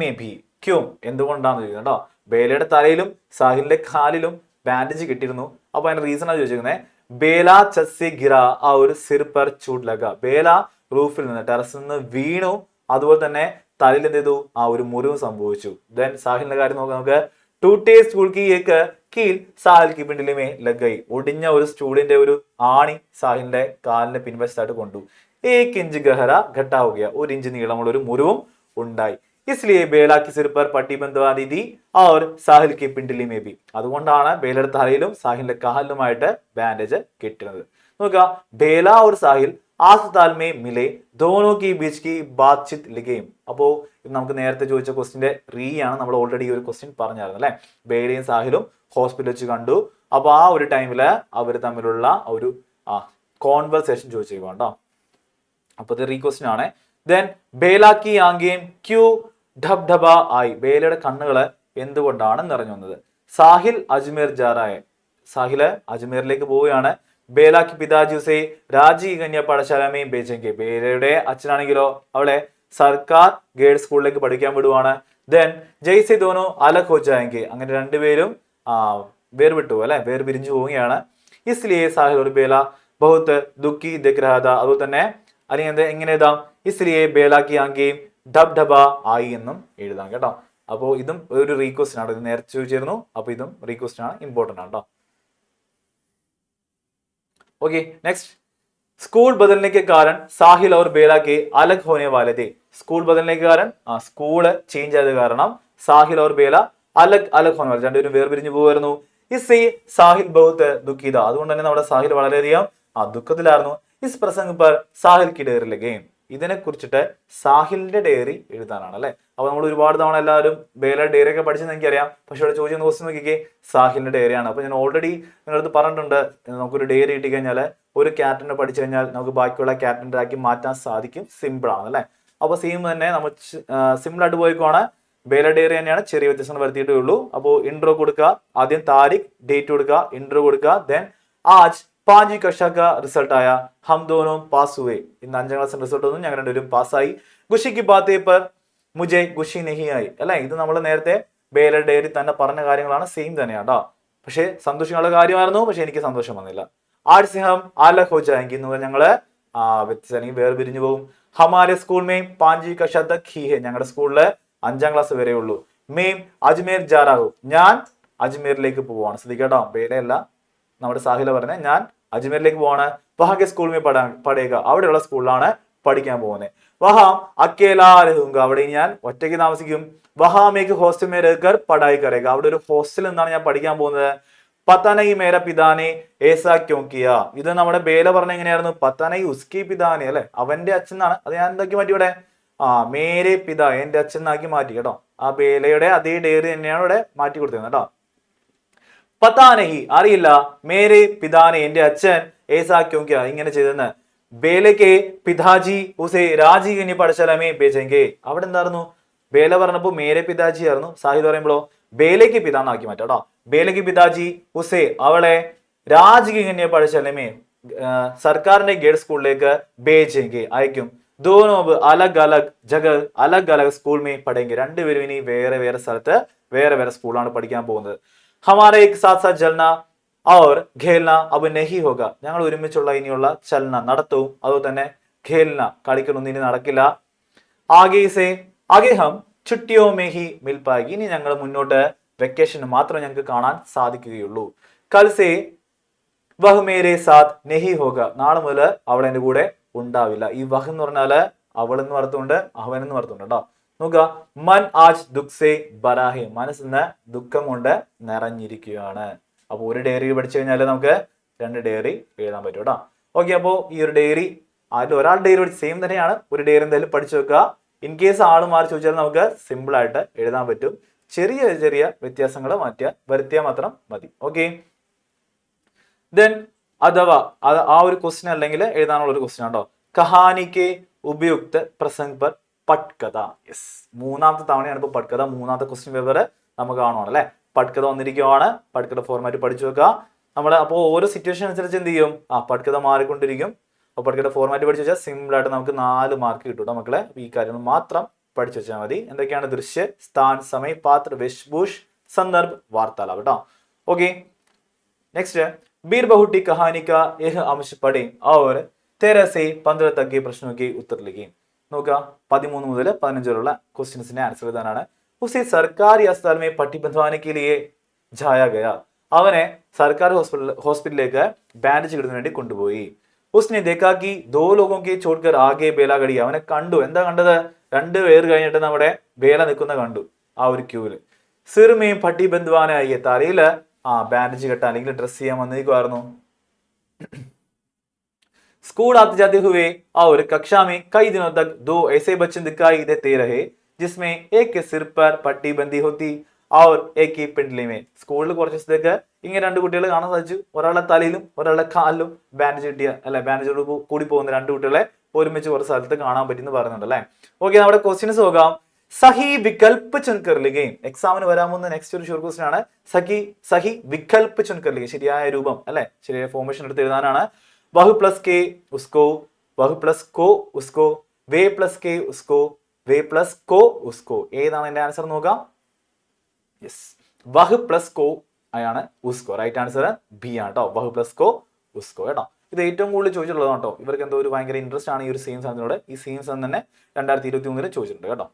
മേ ഭി ക്യോ, എന്തുകൊണ്ടാന്ന് ചോദിക്കുന്നത് കേട്ടോ. ബേലയുടെ തലയിലും സാഹിലിന്റെ കാലിലും ബാൻഡേജ് കിട്ടിയിരുന്നു. അപ്പൊ അതിന്റെ റീസൺ ആണ് ചോദിച്ചിരിക്കുന്നത്. ബേല ചസ്സെ ഗിറ और സിർ പർ ചൂട് ലഗ, ബേല റൂഫിൽ നിന്ന് ടെറസിൽ നിന്ന് വീണു, അതുപോലെ തന്നെ തലയിൽ എന്ത് ചെയ്തു? ആ ഒരു മുറിവ് സംഭവിച്ചു. ദെൻ സാഹിലിന്റെ കാര്യം നോക്കാം നമുക്ക്. ടൂട്ടേ സ്കൂൾ കി ഏക്ക് കീൽ സാഹിൽ കി പിണ്ടിലി മേ ലഗ് ഗയി, ഒടിഞ്ഞ ഒരു സ്റ്റൂളിന്റെ ഒരു ആണി സാഹിലിന്റെ കാലിന്റെ പിൻവശത്തായിട്ട് കൊണ്ടു. ഏക് ഇഞ്ച് ഗഹറ ഘട്ടാ ഹോ ഗയ, ഒരു ഇഞ്ച് നീളമുള്ള ഒരു മുറിവും ഉണ്ടായി. इसलिए बेला की सिर पर पट्टी बंधवा दी थी और സാഹിൽ की പിണ്ടിലി में भी, അതുകൊണ്ടാണ് ബേലയുടെ തലയിലും സാഹിലിന്റെ കാലിലുമായിട്ട് ബാൻഡേജ് കിട്ടുന്നത്. നോക്കുക, ബേല और സാഹിൽ ആസ്പതാൽ में मिले, दोनों की बीच की बातचीत लिखेം. അപ്പോ നമുക്ക് നേരത്തെ ചോദിച്ച ക്വസ്റ്റിന്റെ ആണ്, നമ്മൾ ഓൾറെഡി ഈ ഒരു ക്വസ്റ്റ്യൻ പറഞ്ഞായിരുന്നു അല്ലെ. ബേലയും സാഹിലും ഹോസ്പിറ്റലിൽ വെച്ച് കണ്ടു. അപ്പൊ ആ ഒരു ടൈമില് അവർ തമ്മിലുള്ള ഒരു കോൺവെർസേഷൻ ചോദിച്ചേക്കും കേട്ടോ. അപ്പൊ ഇത് ക്വസ്റ്റ്യൻ ആണ്. ദെൻ ബേല കി ആങ്കേം ക്യൂ ഢബ് ഢബ ആയി, ബേലയുടെ കണ്ണുകള് എന്തുകൊണ്ടാണ് നിറഞ്ഞു വന്നത്? സാഹിൽ അജ്മീർ ജാറായ, സാഹില് അജ്മീറിലേക്ക് പോവുകയാണ്. ബേല കി പിതാജി ഉസേ രാജീവ് കന്യ പാഠശാലമേ ബേജെങ്കെ, ബേലയുടെ അച്ഛനാണെങ്കിലോ അവളെ സർക്കാർ ഗേൾസ് സ്കൂളിലേക്ക് പഠിക്കാൻ വിടുവാണ്. ദെൻ ജയ്സെ ദോനോ അലഗ് ഹോ ജായെങ്കെ, അങ്ങനെ രണ്ടുപേരും വേർവിട്ടു അല്ലെ, വേർപിരിഞ്ഞു പോവുകയാണ്. ഇസ്ലിയെ സാഹിൽ ഒരു ബേല ബഹുത്ത് ദുഃഖി ദിഖ് രഹാ താ, അതുപോലെ തന്നെ അല്ലെങ്കിൽ എങ്ങനെ എഴുതാം? ഇസ്ലിയെ ബേല കി ആങ്കേം ഡബ് ഡബ ആയി എന്നും എഴുതാം കേട്ടോ. അപ്പോൾ ഇതും ഒരു റീക്വസ്റ്റൻ ആണ്, ഇത് നേരത്തെ ചോദിച്ചിരുന്നു. അപ്പൊ ഇതും റീക്വസ്റ്റൻ ആണ്, ഇമ്പോർട്ടന്റ് ആണ് കേട്ടോ. Okay, next. स्कूल बदलने के कारण साहिल और बेला के अलग होने वाले थे. स्कूल बदलने के कारण സ്കൂൾ ചേഞ്ച് ആയത് കാരണം സാഹിൽ और बेला अलग अलग होने वाले, രണ്ടുപേരും വേർപിരിഞ്ഞു പോകുമായിരുന്നു. ഇസ്സേ സാഹിൽ ബഹുത്ത് ദുഃഖിത, അതുകൊണ്ട് തന്നെ നമ്മുടെ സാഹിൽ വളരെയധികം ദുഃഖത്തിലായിരുന്നു. ഇസ് പ്രസംഗ് പർ സാഹിൽ കി ഡയറി ലഗേം, ഇതിനെ കുറിച്ചിട്ട് സാഹിലിന്റെ ഡയറി എഴുതാനാണ് അല്ലെ. അപ്പൊ നമ്മൾ ഒരുപാട് തവണ എല്ലാവരും ബേലയുടെ ഡയറി ഒക്കെ പഠിച്ചെന്ന് എനിക്കറിയാം. പക്ഷെ ഇവിടെ ചോദിക്കുന്ന ക്വസ്റ്റ്യൻ നോക്കിക്കേ, സാഹിലിന്റെ ഡയറിയാണ്. അപ്പൊ ഞാൻ ഓൾറെഡി നിങ്ങളടുത്ത് പറഞ്ഞിട്ടുണ്ട്, നമുക്കൊരു ഡയറി കിട്ടി കഴിഞ്ഞാൽ ഒരു ക്യാപ്റ്റനെ പഠിച്ചു കഴിഞ്ഞാൽ നമുക്ക് ബാക്കിയുള്ള ക്യാപ്റ്റൻ്റെ ആക്കി മാറ്റാൻ സാധിക്കും. സിമ്പിൾ ആണ് അല്ലെ. അപ്പൊ സെയിം തന്നെ നമ്മൾ സിമ്പിൾ ആയിട്ട് പോയിക്കോണ്. ബേല ഡയറി തന്നെയാണ്, ചെറിയ വ്യത്യാസം വരുത്തിയിട്ടേ ഉള്ളൂ. അപ്പോൾ ഇൻട്രോ കൊടുക്കുക, ആദ്യം താരിഖ് ഡേറ്റ് കൊടുക്കുക, ഇൻട്രോ കൊടുക്കുക. ദെൻ ആജ് 5वीं कक्षा का रिजल्ट आया, हम दोनों पास हुए. ഇന്ന് 5ാം ക്ലാസ് റിസൾട്ട് വന്നു, ഞങ്ങൾ രണ്ടുപേരും പാസ്സായി. ഖുഷി की बातें पर मुझे खुशी नहीं आई അല്ലെ. ഇത് നമ്മൾ നേരത്തെ ബേല ഡയറി തന്നെ പറഞ്ഞ കാര്യങ്ങളാണ്, സെയിം തന്നെയാണ് കേട്ടോ. പക്ഷെ സന്തോഷമുള്ള കാര്യമായിരുന്നു, പക്ഷെ എനിക്ക് സന്തോഷം വന്നില്ല. ആജ് से हम अलग हो जाएंगे എന്ന് പറഞ്ഞാൽ ഞങ്ങള് വ്യത്യസ്തമാണെങ്കിൽ വേർപിരിഞ്ഞു പോകും. हमारे स्कूल में 5वीं कक्षा तक ही है, ഞങ്ങളുടെ സ്കൂളില് 5ാം ക്ലാസ് വരെ ഉള്ളൂ. मैं अजमेर जा रहा हूं, ഞാൻ അജ്മീറിലേക്ക് പോവാണ്. ശ്രദ്ധിക്കട്ടോ, ബേലയല്ല നമ്മുടെ സാഹില പറഞ്ഞത്, ഞാൻ അജ്മീറിലേക്ക് പോവാണ്. വഹാക്കെ സ്കൂൾ മേ പഠേക, അവിടെയുള്ള സ്കൂളിലാണ് പഠിക്കാൻ പോകുന്നത്. വഹാം അക്കേലാ രഹൂംഗ, അവിടെ ഞാൻ ഒറ്റയ്ക്ക് താമസിക്കും. വഹാമേക്ക് ഹോസ്റ്റൽ മേ രഹ്കർ പഠായി കരേക, അവിടെ ഒരു ഹോസ്റ്റലിൽ നിന്നാണ് ഞാൻ പഠിക്കാൻ പോകുന്നത്. പത്താനയി മേര പിതാനെ ഏസാ ക്യോ കിയാ, ഇത് നമ്മുടെ ബേല പറഞ്ഞ എങ്ങനെയായിരുന്നു? പത്താനയി ഉസ്കി പിതാനെ അല്ലെ, അവന്റെ അച്ഛൻ എന്നാണ്. അത് ഞാൻ എന്താക്കി മാറ്റി ഇവിടെ? മേരെ പിതാ, എന്റെ അച്ഛൻ എന്നാക്കി മാറ്റി കേട്ടോ. ആ ബേലയുടെ അതേ ഡയറി തന്നെയാണ് ഇവിടെ മാറ്റി കൊടുത്തത് കേട്ടോ. പത്താനഹി, അറിയില്ല. മേരെ പിതാനെ, എന്റെ അച്ഛൻ ഏസാ ക്യോं കിയാ, ഇങ്ങനെ ചെയ്തെന്ന്. ബേലയ്ക്ക് പിതാജി ഉസേ രാജകന്യ പഠശാലമേ ബേജെങ്കെ. അവിടെ എന്തായിരുന്നു? ബേല പറഞ്ഞപ്പോ മേരെ പിതാജി ആയിരുന്നു. സാഹിദ് പറയുമ്പോഴോ ബേലയ്ക്ക് പിതാന്നാക്കി മാറ്റാം കേട്ടോ. ബേലയ്ക്ക് പിതാജി ഉസേ അവളെ രാജകന്യ പഠശാലമേ സർക്കാരിന്റെ ഗേഡ് സ്കൂളിലേക്ക് ബേജെങ്കെ അയക്കും. दोनों अब अलग अलग स्कूल में पढ़ेंगे. രണ്ടുപേരും ഇനി വേറെ വേറെ സ്ഥലത്ത് വേറെ വേറെ സ്കൂളാണ് പഠിക്കാൻ പോകുന്നത്. हमारे एक साथ साथ चलना और खेलना अब नहीं होगा. ഞങ്ങൾ ഒരുമിച്ചുള്ള ഇനിയുള്ള ചലന നടത്തവും അതുപോലെ തന്നെ ഖേൽന കളിക്കലൊന്നും ഇനി നടക്കില്ല. ആകെ ഹം छुट्टियों में ही मिल पाएगी. ഇനി ഞങ്ങൾ മുന്നോട്ട് വെക്കേഷന് മാത്രമേ ഞങ്ങൾക്ക് കാണാൻ സാധിക്കുകയുള്ളൂ. कल से वह मेरे साथ नहीं होगा. നാളെ മുതൽ അവൾ എൻ്റെ കൂടെ ഉണ്ടാവില്ല. ഈ വഹ് എന്ന് പറഞ്ഞാല് അവൾ എന്ന് അർത്ഥമുണ്ട്, അവൻ എന്ന് അർത്ഥമുണ്ട് കേട്ടോ. നോക്കുക, മൻ ആജ് ദുഃഖ്സേ ബരാഹെ, മനസ്സിന്ന് ദുഃഖം കൊണ്ട് നിറഞ്ഞിരിക്കുകയാണ്. അപ്പൊ ഒരു ഡയറി പഠിച്ചു കഴിഞ്ഞാൽ നമുക്ക് 2 ഡയറി എഴുതാൻ പറ്റും കേട്ടോ. ഓക്കെ, അപ്പോൾ ഈ ഒരു ഡയറി അതിൽ ഒരാൾ ഡയറി പഠിച്ച് സെയിം തന്നെയാണ്. ഒരു ഡയറി എന്തായാലും പഠിച്ചു വെക്കുക. ഇൻ കേസ് ആള് മാറി ചോദിച്ചാൽ നമുക്ക് സിമ്പിൾ ആയിട്ട് എഴുതാൻ പറ്റും. ചെറിയ ചെറിയ വ്യത്യാസങ്ങൾ വരുത്തിയാൽ മാത്രം മതി. ഓക്കെ, ദെൻ അഥവാ ആ ഒരു ക്വസ്റ്റ്യൻ അല്ലെങ്കിൽ എഴുതാനുള്ള ഒരു ക്വസ്റ്റ്യൻ ആണോ. കഹാനിക്ക് ഉപയുക്ത പ്രസംഗ് പർ പട്കഥ. യെസ്, മൂന്നാമത്തെ തവണയാണ് ഇപ്പോൾ പട്കഥ. മൂന്നാമത്തെ ക്വസ്റ്റ്യൻ പേപ്പർ നമുക്ക് കാണുവാണ് അല്ലെ. പട്കഥ വന്നിരിക്കുവാണ്. പട്കഥ ഫോർമാറ്റ് പഠിച്ചു വെക്കുക. നമ്മൾ അപ്പോൾ ഓരോ സിറ്റുവേഷൻ അനുസരിച്ച് എന്ത് ചെയ്യും, പട്കഥ മാറിക്കൊണ്ടിരിക്കും. അപ്പോൾ പട്കഥ ഫോർമാറ്റ് പഠിച്ചു വെച്ചാൽ സിമ്പിൾ ആയിട്ട് നമുക്ക് 4 മാർക്ക് കിട്ടും കേട്ടോ മക്കളെ. ഈ കാര്യങ്ങൾ മാത്രം പഠിച്ചു വെച്ചാൽ മതി. എന്തൊക്കെയാണ്? ദൃശ്യ, സ്ഥാൻ, സമയ, പാത്ര, വേഷഭൂഷ്, സന്ദർഭ്, വാർത്താലാപ് കേട്ടോ. ഓക്കെ, നെക്സ്റ്റ് बीर बहुटी कहानी का यह अंश पढ़ें और 13 से 15 तक के प्रश्नों के उत्तर लिखें. നോക്കുക, 13 മുതൽ 15 വരെയുള്ള ക്വസ്റ്റ്യൻസിന്റെ ആൻസർ എഴുതാനാണ്. ഉസേ സർക്കാരി अस्पताल में पट्टी बंधवाने के लिए जाया गया. അവനെ സർക്കാർ ഹോസ്പിറ്റലിലേക്ക് ബാൻഡേജ് ഇടുന്നതിന് വേണ്ടി കൊണ്ടുപോയി. उसने देखा कि 2 लोगों के छोड़कर आगे बेला खड़ी. അവനെ കണ്ടു. എന്താ കണ്ടത്? 2 പേർ കഴിഞ്ഞിട്ട് നമ്മുടെ ബേല നിൽക്കുന്ന കണ്ടു ആ ഒരു ക്യൂവില്. സിർ മേ പട്ടി ബന്ധവാനായി, തലയില് ബാൻഡേജ് കെട്ടാൻ അല്ലെങ്കിൽ ഡ്രസ് ചെയ്യാൻ വന്നിരിക്കുമായിരുന്നു. स्कूल आते जाते हुए और कक्षा में कई दिनों तक 2 ऐसे बच्चे दिखाई देते रहे जिसमें एक के सिर पर पट्टी बंधी होती और एक की पिंडली में. സ്കൂളിൽ കുറച്ച് ദിവസത്തേക്ക് ഇങ്ങനെ 2 കുട്ടികളെ കാണാൻ സാധിച്ചു. ഒരാളുടെ തലയിലും ഒരാളുടെ കാലിലും ബാൻഡേജ് കിട്ടിയ അല്ലെ, ബാൻഡേജോട് കൂടി പോകുന്ന 2 കുട്ടികളെ ഒരുമിച്ച് ഒരു സ്ഥലത്ത് കാണാൻ പറ്റിയെന്ന് പറയുന്നുണ്ട് അല്ലെ. ഓക്കെ, നമ്മുടെ ക്വസ്റ്റ്യൻസ് നോക്കാം. സഹി വികൽപ്പ് ചുൻകർ ലിഖേം. എക്സാമിന് വരാൻ പോകുന്ന നെക്സ്റ്റ് ഒരു ഷോർട്ട് ക്വസ്റ്റ്യൻ ആണ്. സഹി വികൽപ്പ് ചുൻകർ ലിഖേം. ശരിയായ രൂപം അല്ലെ, ശരിയായ ഫോർമേഷൻ എടുത്ത് എഴുതാനാണ്. വഹു പ്ലസ് കെ ഉസ്കോ, വഹു പ്ലസ് കോ ഉസ്കോ, വേ പ്ലസ് കെ ഉസ്കോ, വേ പ്ലസ് കോ ഉസ്കോ. ഏതാണ് എന്റെ ആൻസർ നോക്കാം. യെസ്, വഹു പ്ലസ് കോ ആണ് ഉസ്കോ. റൈറ്റ് ആൻസർ ബി ആണ് കേട്ടോ. വഹു പ്ലസ് കോ ഉസ്കോ കേട്ടോ. ഇത് ഏറ്റവും കൂടുതൽ ചോദിച്ചിട്ടുള്ളതാണ് കേട്ടോ. ഇവർക്ക് എന്തോ ഒരു ഭയങ്കര ഇൻട്രസ്റ്റ് ആണ് ഈ ഒരു സെയിം സാധനത്തിനോട്. ഈ സെയിം സാധനം തന്നെ 2023 ചോദിച്ചിട്ടുണ്ട് കേട്ടോ.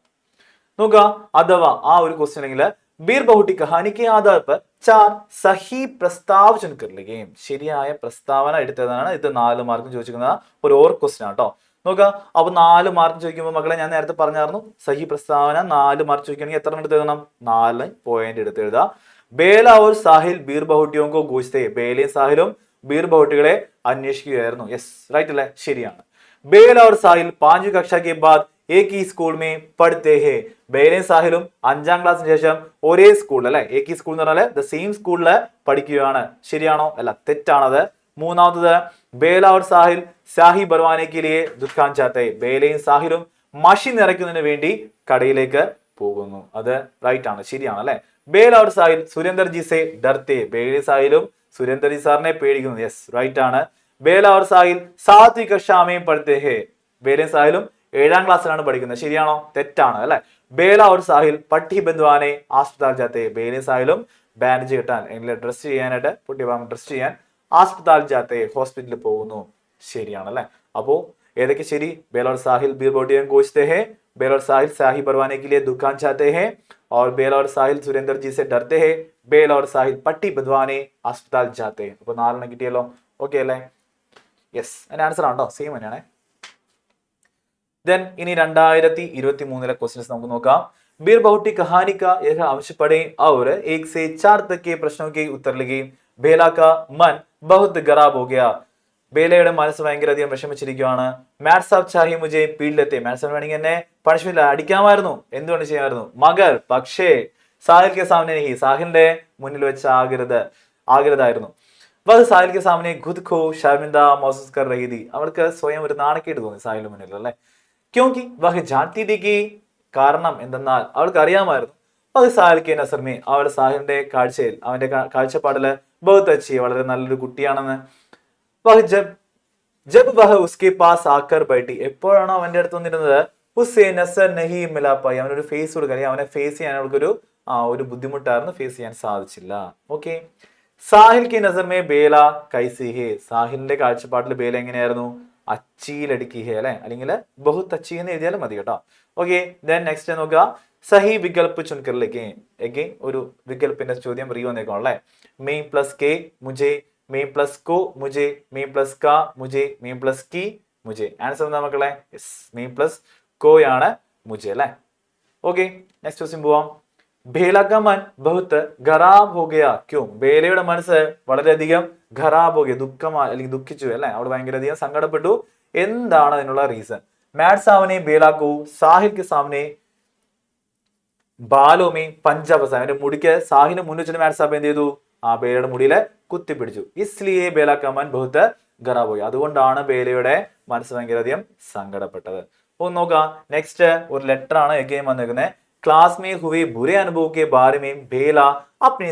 നോക്കുക, അഥവാ ആ ഒരു ക്വസ്റ്റ്യൻ ആണെങ്കിൽ ബീർ ബഹുട്ടി കഹാനി के आधार पर 4 സഹി പ്രസ്താവ് ചുൻകർ ലിഖേം. ശരിയായ പ്രസ്താവന എടുത്തതാണ്. ഇത് 4 മാർക്കും ചോദിച്ചിരിക്കുന്ന ഒരു ഓർ ക്വസ്റ്റ്യൻ ആണ് കേട്ടോ. നോക്കുക, അപ്പൊ 4 മാർക്ക് ചോദിക്കുമ്പോൾ മക്കളെ ഞാൻ നേരത്തെ പറഞ്ഞായിരുന്നു, സഹി പ്രസ്താവന 4 മാർക്ക് ചോദിക്കുകയാണെങ്കിൽ എത്ര എടുത്ത് എഴുതണം? 4 പോയിന്റ് എടുത്ത് എഴുതാം. ബേല और സാഹിൽ ബീർ ബഹുട്ടിയോ കോ ഗോശ്തേ. ബേലയും സാഹിലും ബീർ ബഹുട്ടികളെ അന്വേഷിക്കുകയായിരുന്നു. യെസ്, റൈറ്റ് അല്ലേ, ശരിയാണ്. ബേല और സാഹിൽ 5 കക്ഷ के बाद एक ही स्कूल में पढ़ते हैं. ബേലയും സാഹിലും 5ാം ക്ലാസ്സിന് ശേഷം ഒരേ സ്കൂളിൽ അല്ലെ, ഏക് ഈ സ്കൂൾ എന്ന് പറഞ്ഞാൽ ദ സെയിം സ്കൂളില് പഠിക്കുകയാണ്. ശരിയാണോ? അല്ല, തെറ്റാണത്. മൂന്നാമത്തത് ബേല और സാഹിൽ സാഹി ബർവാനെ के लिए दुकान जाते हैं. ബേലയും സാഹിലും മഷി നിറയ്ക്കുന്നതിന് വേണ്ടി കടയിലേക്ക് പോകുന്നു. അത് റൈറ്റ് ആണ്, ശരിയാണ് അല്ലെ. ബേല और സാഹിൽ സുരേന്ദർ ജി സെ ഡർത്തെ. ബേലയും സാഹിലും സുരേന്ദർ ജി സാറിനെ പേടിക്കുന്നു. യെസ്, റൈറ്റ് ആണ്. ബേല और സാഹിൽ 7वीं कक्षा में पढ़ते हैं. ബേലയും സാഹിലും 7ാം ക്ലാസ്സിലാണ് പഠിക്കുന്നത്. ശരിയാണോ? തെറ്റാണ് അല്ലെ. ബേല और സാഹിൽ പട്ടി ബന്ധുവാനെ ആസ്പതാൽ ജാത്തെ. ബേലയും സാഹിലും ബാൻഡേജ് കിട്ടാൻ അല്ലെങ്കിൽ ഡ്രസ് ചെയ്യാനായിട്ട് ഡ്രസ് ചെയ്യാൻ ആസ്പതാൽ ജാത്തെ, ഹോസ്പിറ്റലിൽ പോകുന്നു. ശരിയാണ് അല്ലെ. അപ്പോ ഏതൊക്കെ ശരി? ബേല और സാഹിൽ ബീർ ബോട്ടിയം കോച്ചते हैं, ബേല और സാഹിൽ സാഹി ബർവാനെ के लिए दुकान जाते हैं और ബേല और സാഹിൽ സുരേന്ദർ ജി से डरते हैं, ബേല और സാഹിൽ പട്ടി ബന്ധുവാനെ ആസ്പതാൽ ജാത്തെ. അപ്പൊ 4 കിട്ടിയല്ലോ. ഓക്കെ അല്ലേ? യെസ്, അതിന്റെ ആൻസർ ആണോ? സെയിം തന്നെയാണ്. देन इनी 2023 क्वेश्चंस നമുക്ക് നോക്കാം. बीर बहुटी कहानी का यह अंश पढ़ें और 1 से 4 तक के प्रश्नों के उत्तर लिखें. बेला का मन बहुत खराब हो गया. ബേലയുടെ മനസ്സ് ഭയങ്കര അധികം വിഷമിച്ചിരിക്കുകയാണ്. മാത്സ് ഓഫ് ചാഹി മുജെ പീഡിലത്തെ. മാത്സ് വേണമെങ്കിൽ എന്നെ പണിഷ്മെന്റ് അടിക്കാമായിരുന്നു, എന്തുകൊണ്ട് ചെയ്യാമായിരുന്നു. മഗർ പക്ഷേ സാഹിൽ കെ സാമനെ ഹി, സാഹിലിന്റെ മുന്നിൽ വെച്ച് ആകരുതായിരുന്നു. വഹ് സാഹിൽ കെ സാമനെ ഖുദ് ഖോ ശർമിന്ദ മഹസൂസ് കർ റഹി थी. അവൾക്ക് സ്വയം ഒരു നാണക്കേട് തോന്നി സാഹിലിന് മുന്നിൽ അല്ലേ. ക്യോങ്കി വഹ് ജാൻതി थी कि കാരണം എന്തെന്നാൽ അവൾക്ക് അറിയാമായിരുന്നു വഹ് സാഹിൽ കെ നസർ മേ അവളുടെ സാഹിലിന്റെ കാഴ്ചയിൽ അവന്റെ കാഴ്ചപ്പാടില് ബഹുത് അച്ചി വളരെ നല്ലൊരു കുട്ടിയാണെന്ന്. വഹ് ജബ് ജബ് വഹ് ഉസ്കെ പാസ് ആക്കർ ബൈഠി എപ്പോഴാണോ അവന്റെ അടുത്ത് വന്നിരുന്നത് ഉസ്സേ നസർ നഹി മിലാ പായി അവനൊരു ഫേസ് കൊടുക്കാൻ അവനെ ഫേസ് ചെയ്യാൻ അവൾക്കൊരു ഒരു ബുദ്ധിമുട്ടായിരുന്നു, ഫേസ് ചെയ്യാൻ സാധിച്ചില്ല. ഓക്കെ. സാഹിൽ കി നസർ മേ ബേല കൈസി ഹേ സാഹിലിന്റെ കാഴ്ചപ്പാട്ടിൽ ബേല എങ്ങനെയായിരുന്നു? അച്ചിയിലടുക്കി ഹേ അല്ലെ, അല്ലെങ്കിൽ ബഹുത് അച്ചി എന്ന് എഴുതിയാലും മതി കേട്ടോ. ഓക്കെ. ദെൻ നെക്സ്റ്റ് നോക്കുക സഹി വികൽപ്പ് ചുൻകറിലേക്ക് എഗെയിൻ ഒരു വികൽപ്പിന്റെ ചോദ്യം റീ വന്നേക്കോ അല്ലെ. മെയ് പ്ലസ് കെ മുജെ, മെയ് പ്ലസ് കോ മുജെ, മെയ് പ്ലസ് കാ മുജെ, മെയ് പ്ലസ് കി മുജെ. ആൻസർ എന്താ മക്കളെ? മെയ് പ്ലസ് കോയാണ് മുജെ അല്ലെ. ഓക്കെ. നെക്സ്റ്റ് ക്വസ്റ്റ്യൻ പോവാം. ബേല കാ മൻ ബഹുത്ത് ഖരാബ് ഹോ ഗയാ ക്യോ ബേലയുടെ മനസ്സ് വളരെയധികം ഖരാബ് ഹോ ഗയ ദുഃഖമായി അല്ലെങ്കിൽ ദുഃഖിച്ചു അല്ലെ, അവൾ ഭയങ്കരധികം സങ്കടപ്പെട്ടു. എന്താണ് അതിനുള്ള റീസൺ? മാഡ് സാവനെ ബേല കോ സാഹിൽ കെ സാമനെ ബാലോമേ പഞ്ചാബ് അവന്റെ മുടിക്ക് സാഹിലിന് മുന്നിൽ വെച്ചിട്ട് മാഡ് സാബ് എന്ത് ചെയ്തു? ആ ബേലയുടെ മുടിയില് കുത്തിപ്പിടിച്ചു. ഇസ്ലിയെ ബേല കാ മൻ ബഹുത്ത് ഖരാബ് ഹോ ഗയ അതുകൊണ്ടാണ് ബേലയുടെ മനസ്സ് ഭയങ്കരധികം സങ്കടപ്പെട്ടത്. ഒന്ന് നോക്കാം. നെക്സ്റ്റ് ഒരു ലെറ്റർ ആണ് എഗെയിൻ വന്നിരിക്കുന്നത്. क्लास में हुए बुरे अनुभव के बारे में बेला अपने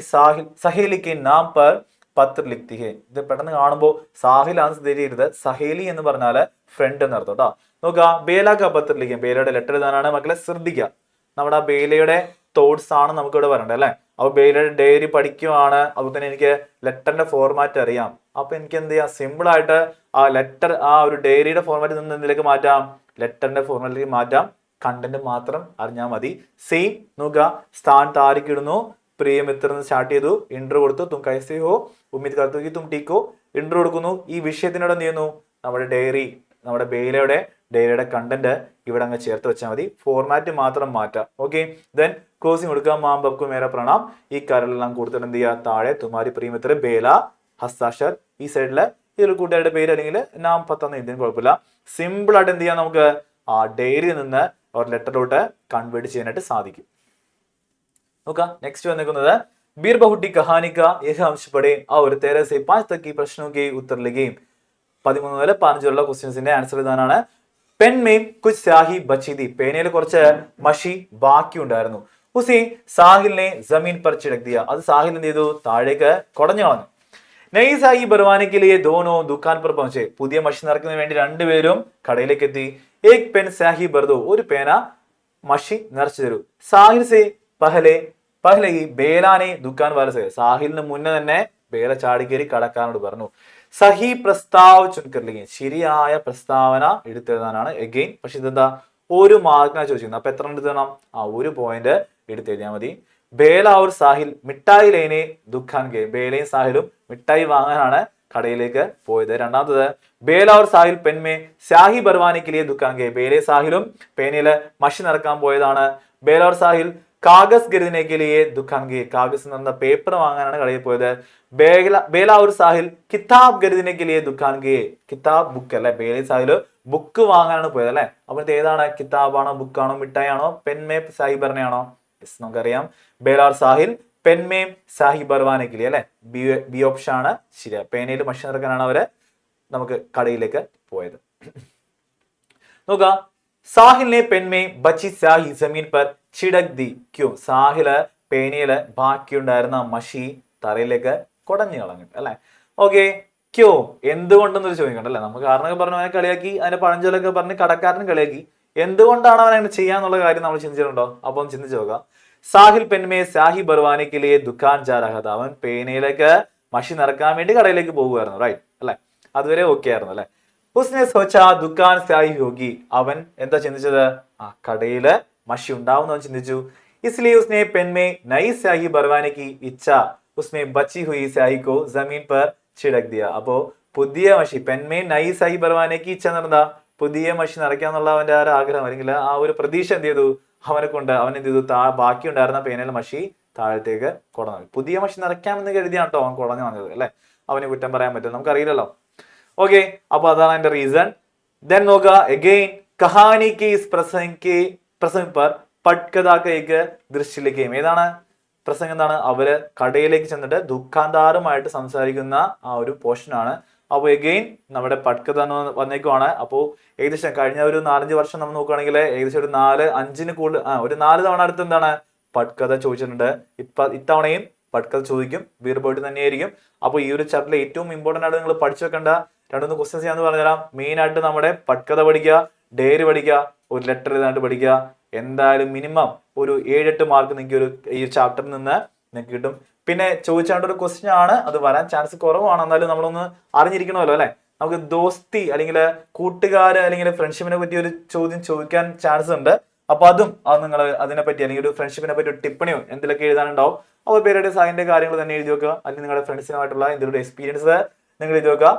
सहेली के नाम पर പത്ര ലിഖ്തി ഹേ. ഇത് പെട്ടെന്ന് കാണുമ്പോൾ സാഹിൽ ആൻസർ തിരിയരുത്, സഹേലി എന്ന് പറഞ്ഞാല് ഫ്രണ്ട് എന്നർത്ഥം കേട്ടോ. നോക്കുക ബേല കാ പത്ര ലിഖിയ ബേലയുടെ ലെറ്റർ എഴുതാനാണ് മക്കളെ ശ്രദ്ധിക്കുക. നമ്മുടെ ബേലയുടെ തോട്ട്സ് ആണ് നമുക്ക് ഇവിടെ പറയണ്ടത് അല്ലെ. അപ്പൊ ബേലയുടെ ഡയറി പഠിക്കുവാണ്, അതുപോലെ തന്നെ എനിക്ക് ലെറ്ററിന്റെ ഫോർമാറ്റ് അറിയാം. അപ്പൊ എനിക്ക് എന്ത് ചെയ്യാം? സിമ്പിൾ ആയിട്ട് ആ ലെറ്റർ ആ ഒരു ഡയറിയുടെ ഫോർമാറ്റിൽ നിന്ന് എന്തിലേക്ക് മാറ്റാം? ലെറ്ററിന്റെ ഫോർമാറ്റിലേക്ക് മാറ്റാം. കണ്ടന്റ് മാത്രം അറിഞ്ഞാൽ മതി. സെയിം നോക്കുക, സ്ഥാനത്ത് ആർക്ക് ഇടുന്നു? പ്രിയ മിത്ര സ്റ്റാർട്ട് ചെയ്തു, ഇൻട്രോ കൊടുത്തു, തും കൈസേ ഹോ ഉമ്മീദ് കർത്താ ഹൂം തും ടീക്ക് ഹോ, ഇൻട്രോ കൊടുക്കുന്നു. ഈ വിഷയത്തിനോട് എന്ത് ചെയ്യുന്നു? നമ്മുടെ ഡയറി, നമ്മുടെ ബേലയുടെ ഡയറിയുടെ കണ്ടന്റ് ഇവിടെ അങ്ങ് ചേർത്ത് വെച്ചാൽ മതി. ഫോർമാറ്റ് മാത്രം മാറ്റാം. ഓക്കെ. ദെൻ ക്ലോസിംഗ് കൊടുക്കുക. മാം ബബ്കു മേര പ്രണാം. ഈ കാര്യങ്ങളെല്ലാം കൊടുത്തിട്ട് എന്ത് ചെയ്യുക? താഴെ തുമാരി പ്രിയ മിത്ര ബേല ഹസ്താക്ഷർ, ഈ സൈഡില് ഈ ഒരു കൂട്ടുകാരുടെ പേര് അല്ലെങ്കിൽ നാം പത്താന്ന് എഴുതിയും കുഴപ്പമില്ല. സിമ്പിൾ ആയിട്ട് എന്ത് ചെയ്യാം? നമുക്ക് ആ ഡയറിയിൽ നിന്ന് ഒരു ലെറ്ററിലോട്ട് കൺവേർട്ട് ചെയ്യാനായിട്ട് സാധിക്കും. നോക്കാം. നെക്സ്റ്റ് വന്നിരിക്കുന്നത് ബീർ ബഹുട്ടി കഹാനി കാ യഹ് അംശ് പഠേ और 13 से 5 तक की प्रश्नों के उत्तर लिखे. 13 മുതൽ 15 വരെയുള്ള ക്വസ്റ്റ്യൻസിന്റെ ആൻസർ ഇതാണ്. പെൻ മേം കുച്ച് സ്യാഹി ബച്ചി थी പേനയിൽ കുറച്ച് മഷി ബാക്കി ഉണ്ടായിരുന്നു. ഉസേ സാഹിലിനെ ജമീൻ पर छिड़क दिया അത് സാഹിൽ എന്ത് ചെയ്തു? താഴേക്ക് കുടഞ്ഞു കളഞ്ഞു. നയി സാഹി ബർവാനെ के लिए दोनों दुकान पर पहुंचे പുതിയ മഷി നിറക്കുന്നതിന് വേണ്ടി രണ്ടുപേരും കടയിലേക്ക് എത്തി. एक पेन स्याही भर दो ഒരു പേന മഷി നിറച്ചു തരൂ. സാഹിൽ സെ പഹലെ ഈ ബേലാനെ ദുക്കാൻ വാല സെ സാഹിലിന് മുന്നേ തന്നെ ബേല ചാടിക്കേറി കടക്കാരനോട് പറഞ്ഞു. സഹി പ്രസ്താവ് ചുൻകറിലേക്ക് ശരിയായ പ്രസ്താവന എടുത്തെഴുതാനാണ് എഗെയിൻ. പക്ഷെ ഇതെന്താ? ഒരു മാർക്കിനാണ് ചോദിച്ചിരുന്നത്. അപ്പൊ എത്ര എടുത്തണം? ഒരു പോയിന്റ് എടുത്തെഴുതിയാൽ മതി. ബേല और സാഹിൽ മിഠായി ലേനെ ദുക്കാൻ ഗേ ബേലയും സാഹിലും മിഠായി വാങ്ങാനാണ് കടയിലേക്ക് പോയത്. രണ്ടാമത്തത് ബേല और സാഹിൽ പെൻമേ സ്യാഹി ബർവാനെ के लिए दुकान गए ബേലയും സാഹിലും പേനയില് മഷി നിറക്കാൻ പോയതാണ്. ബേല और സാഹിൽ കാഗസ് ഖരീദനെ के लिए दुकान गए കാഗസ് എന്ന് പറഞ്ഞ പേപ്പർ വാങ്ങാനാണ് കടയിൽ പോയത്. ബേല और സാഹിൽ കിതാബ് ഖരീദനെ के लिए दुकान गए കിതാബ് ബുക്ക് അല്ലെ, ബേലയും സാഹില് ബുക്ക് വാങ്ങാനാണ് പോയത് അല്ലെ. അപ്പോഴത്തെ ഏതാണ്? കിതാബാണോ, ബുക്കാണോ, മിഠായി ആണോ, പെൻമേ സാഹി ബർണയാണോ? നമുക്കറിയാം ബേല और സാഹിൽ പെൻമേം സാഹി ബർവാനെ के लिए അല്ലെ, ബി ഓപ്ഷൻ ആണ് ശരിയാ. പേനയിൽ മഷി നിറക്കാനാണ് അവര് നമുക്ക് കടയിലേക്ക് പോയത്. നോക്കുക. സാഹിലിനെ പെൻമേ ബച്ചി സ്യാഹി ജമീൻ പർ ചിടക് ദി ക്യോ സാഹില് പേനയില് ബാക്കിയുണ്ടായിരുന്ന മഷി തറയിലേക്ക് കുടഞ്ഞു കളഞ്ഞു അല്ലെ. ഓക്കെ. ക്യോ എന്തുകൊണ്ടെന്നൊരു ചോദിക്കണ്ട അല്ലെ. നമുക്ക് കാരണമൊക്കെ പറഞ്ഞു അവനെ കളിയാക്കി, അതിന്റെ പഴഞ്ചൊല്ലൊക്കെ പറഞ്ഞ് കടക്കാരനും കളിയാക്കി. എന്തുകൊണ്ടാണ് അവൻ അങ്ങനെ ചെയ്യാന്നുള്ള കാര്യം നമ്മൾ ചിന്തിച്ചിട്ടുണ്ടോ? അപ്പൊ ഒന്ന് ചിന്തിച്ചു നോക്കാം. സാഹിൽ പെൻമേ സ്യാഹി ബർവാനെ के लिए दुकान जा रहा था അവൻ പേനയിലേക്ക് മഷി നിറക്കാൻ വേണ്ടി കടയിലേക്ക് പോകുമായിരുന്നു. റൈറ്റ് അല്ലെ. അതുവരെ ഓക്കെ ആയിരുന്നു അല്ലെ. ഉസ്നെ സോച്ചാ ദുക്കാൻ സ്യാഹി ഹോഗി അവൻ എന്താ ചിന്തിച്ചത്? കടയില് മഷി ഉണ്ടാവുന്ന അവൻ ചിന്തിച്ചു. इसलिए उसने पेन में नई स्याही भरवाने की इच्छा उसमें बची हुई स्याही को जमीन पर छिड़क दिया. അപ്പോ പുതിയ മഷി പെൻമേ നൈ സ്യാഹി ഭർവാനേക്ക് ഇച്ഛ എന്താ? പുതിയ മഷി നിറയ്ക്കാന്നുള്ള അവന്റെ ആ ഒരു ആഗ്രഹം അല്ലെങ്കിൽ ആ ഒരു പ്രതീക്ഷ എന്ത് ചെയ്തു? അവൻ എന്ത് ചെയ്തു? ബാക്കി ഉണ്ടായിരുന്ന പേനയിലെ മഷി താഴത്തേക്ക് കുടഞ്ഞു. പുതിയ മഷി നിറയ്ക്കാമെന്ന് കരുതിയാണ് കേട്ടോ അവൻ കുടഞ്ഞു വന്നത് അല്ലെ. അവന് കുറ്റം പറയാൻ പറ്റും, നമുക്കറിയില്ലല്ലോ. ഓക്കെ. അപ്പൊ അതാണ് അതിന്റെ റീസൺ. ദെൻ നോക്കുക. അഗെയിൻ കഹാനി കി ഇസ് പ്രസംഗ് പർ പട്കഥാ का एक दृश्य लिखे. ഏതാണ്? പ്രസംഗം എന്താണ്, അവര് കടയിലേക്ക് ചെന്നിട്ട് ദുഃഖാന്താരമായിട്ട് സംസാരിക്കുന്ന ആ ഒരു പോർഷനാണ്. അപ്പോൾ എഗെയിൻ നമ്മുടെ പട്കഥ എന്ന് വന്നേക്കുവാണ്. അപ്പോൾ ഏകദേശം കഴിഞ്ഞ ഒരു 4-5 വർഷം നമ്മൾ നോക്കുകയാണെങ്കിൽ ഏകദേശം ഒരു 4-5 കൂടുതൽ ഒരു 4 തവണ അടുത്ത് എന്താണ് പട്കഥ ചോദിച്ചിട്ടുണ്ട്. ഇത്തവണയും പട്കഥ ചോദിക്കും, ബീർബോർഡ് തന്നെയായിരിക്കും. അപ്പോൾ ഈ ഒരു ചാപ്റ്ററിൽ ഏറ്റവും ഇമ്പോർട്ടൻ്റ് ആയിട്ട് നിങ്ങൾ പഠിച്ചു വെക്കേണ്ട 2-3 ക്വസ്റ്റ്യൻസ് ഞാൻ പറഞ്ഞുതരാം. മെയിൻ ആയിട്ട് നമ്മുടെ പട്കഥ പഠിക്കുക, ഡയറി പഠിക്കുക, ഒരു ലെറ്റർ എഴുതാനായിട്ട് പഠിക്കുക. എന്തായാലും മിനിമം ഒരു 7-8 മാർക്ക് നിങ്ങൾക്ക് ഈ ചാപ്റ്ററിൽ നിന്ന് നിങ്ങൾക്ക് കിട്ടും. പിന്നെ ചോദിച്ചാണ്ട് ഒരു ക്വസ്റ്റ്യൻ ആണ്, അത് വരാൻ ചാൻസ് കുറവാണ്, എന്നാലും നമ്മളൊന്ന് അറിഞ്ഞിരിക്കണമല്ലോ അല്ലെ. നമുക്ക് ദോസ്തി അല്ലെങ്കിൽ കൂട്ടുകാര് അല്ലെങ്കിൽ ഫ്രണ്ട്ഷിപ്പിനെ പറ്റി ഒരു ചോദ്യം ചോദിക്കാൻ ചാൻസ് ഉണ്ട്. അപ്പൊ അത് നിങ്ങൾ അതിനെപ്പറ്റി അല്ലെങ്കിൽ ഒരു ഫ്രണ്ട്ഷിപ്പിനെ പറ്റി ഒരു ടിപ്പണിയോ എന്തെങ്കിലുമൊക്കെ എഴുതാനുണ്ടാവും. അപ്പോൾ പേരുടെ സാഹിന്റെ കാര്യങ്ങൾ തന്നെ എഴുതി വെക്കുക, അല്ലെങ്കിൽ നിങ്ങളുടെ ഫ്രണ്ട്സിനുമായിട്ടുള്ള എന്തെങ്കിലും എക്സ്പീരിയൻസ് നിങ്ങൾ എഴുതി വെക്കുക.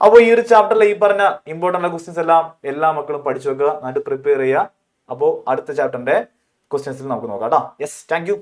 അപ്പോൾ ഈ ഒരു ചാപ്റ്ററിൽ ഈ പറഞ്ഞ ഇമ്പോർട്ടൻ്റ് ക്വസ്റ്റ്യൻസ് എല്ലാം എല്ലാ മക്കളും പഠിച്ചു വെക്കുക, നന്നായിട്ട് പ്രിപ്പയർ ചെയ്യുക. അപ്പോൾ അടുത്ത ചാപ്റ്ററിന്റെ ക്വസ്റ്റ്യൻസിൽ നമുക്ക് നോക്കാം കേട്ടോ. Yes, thank you.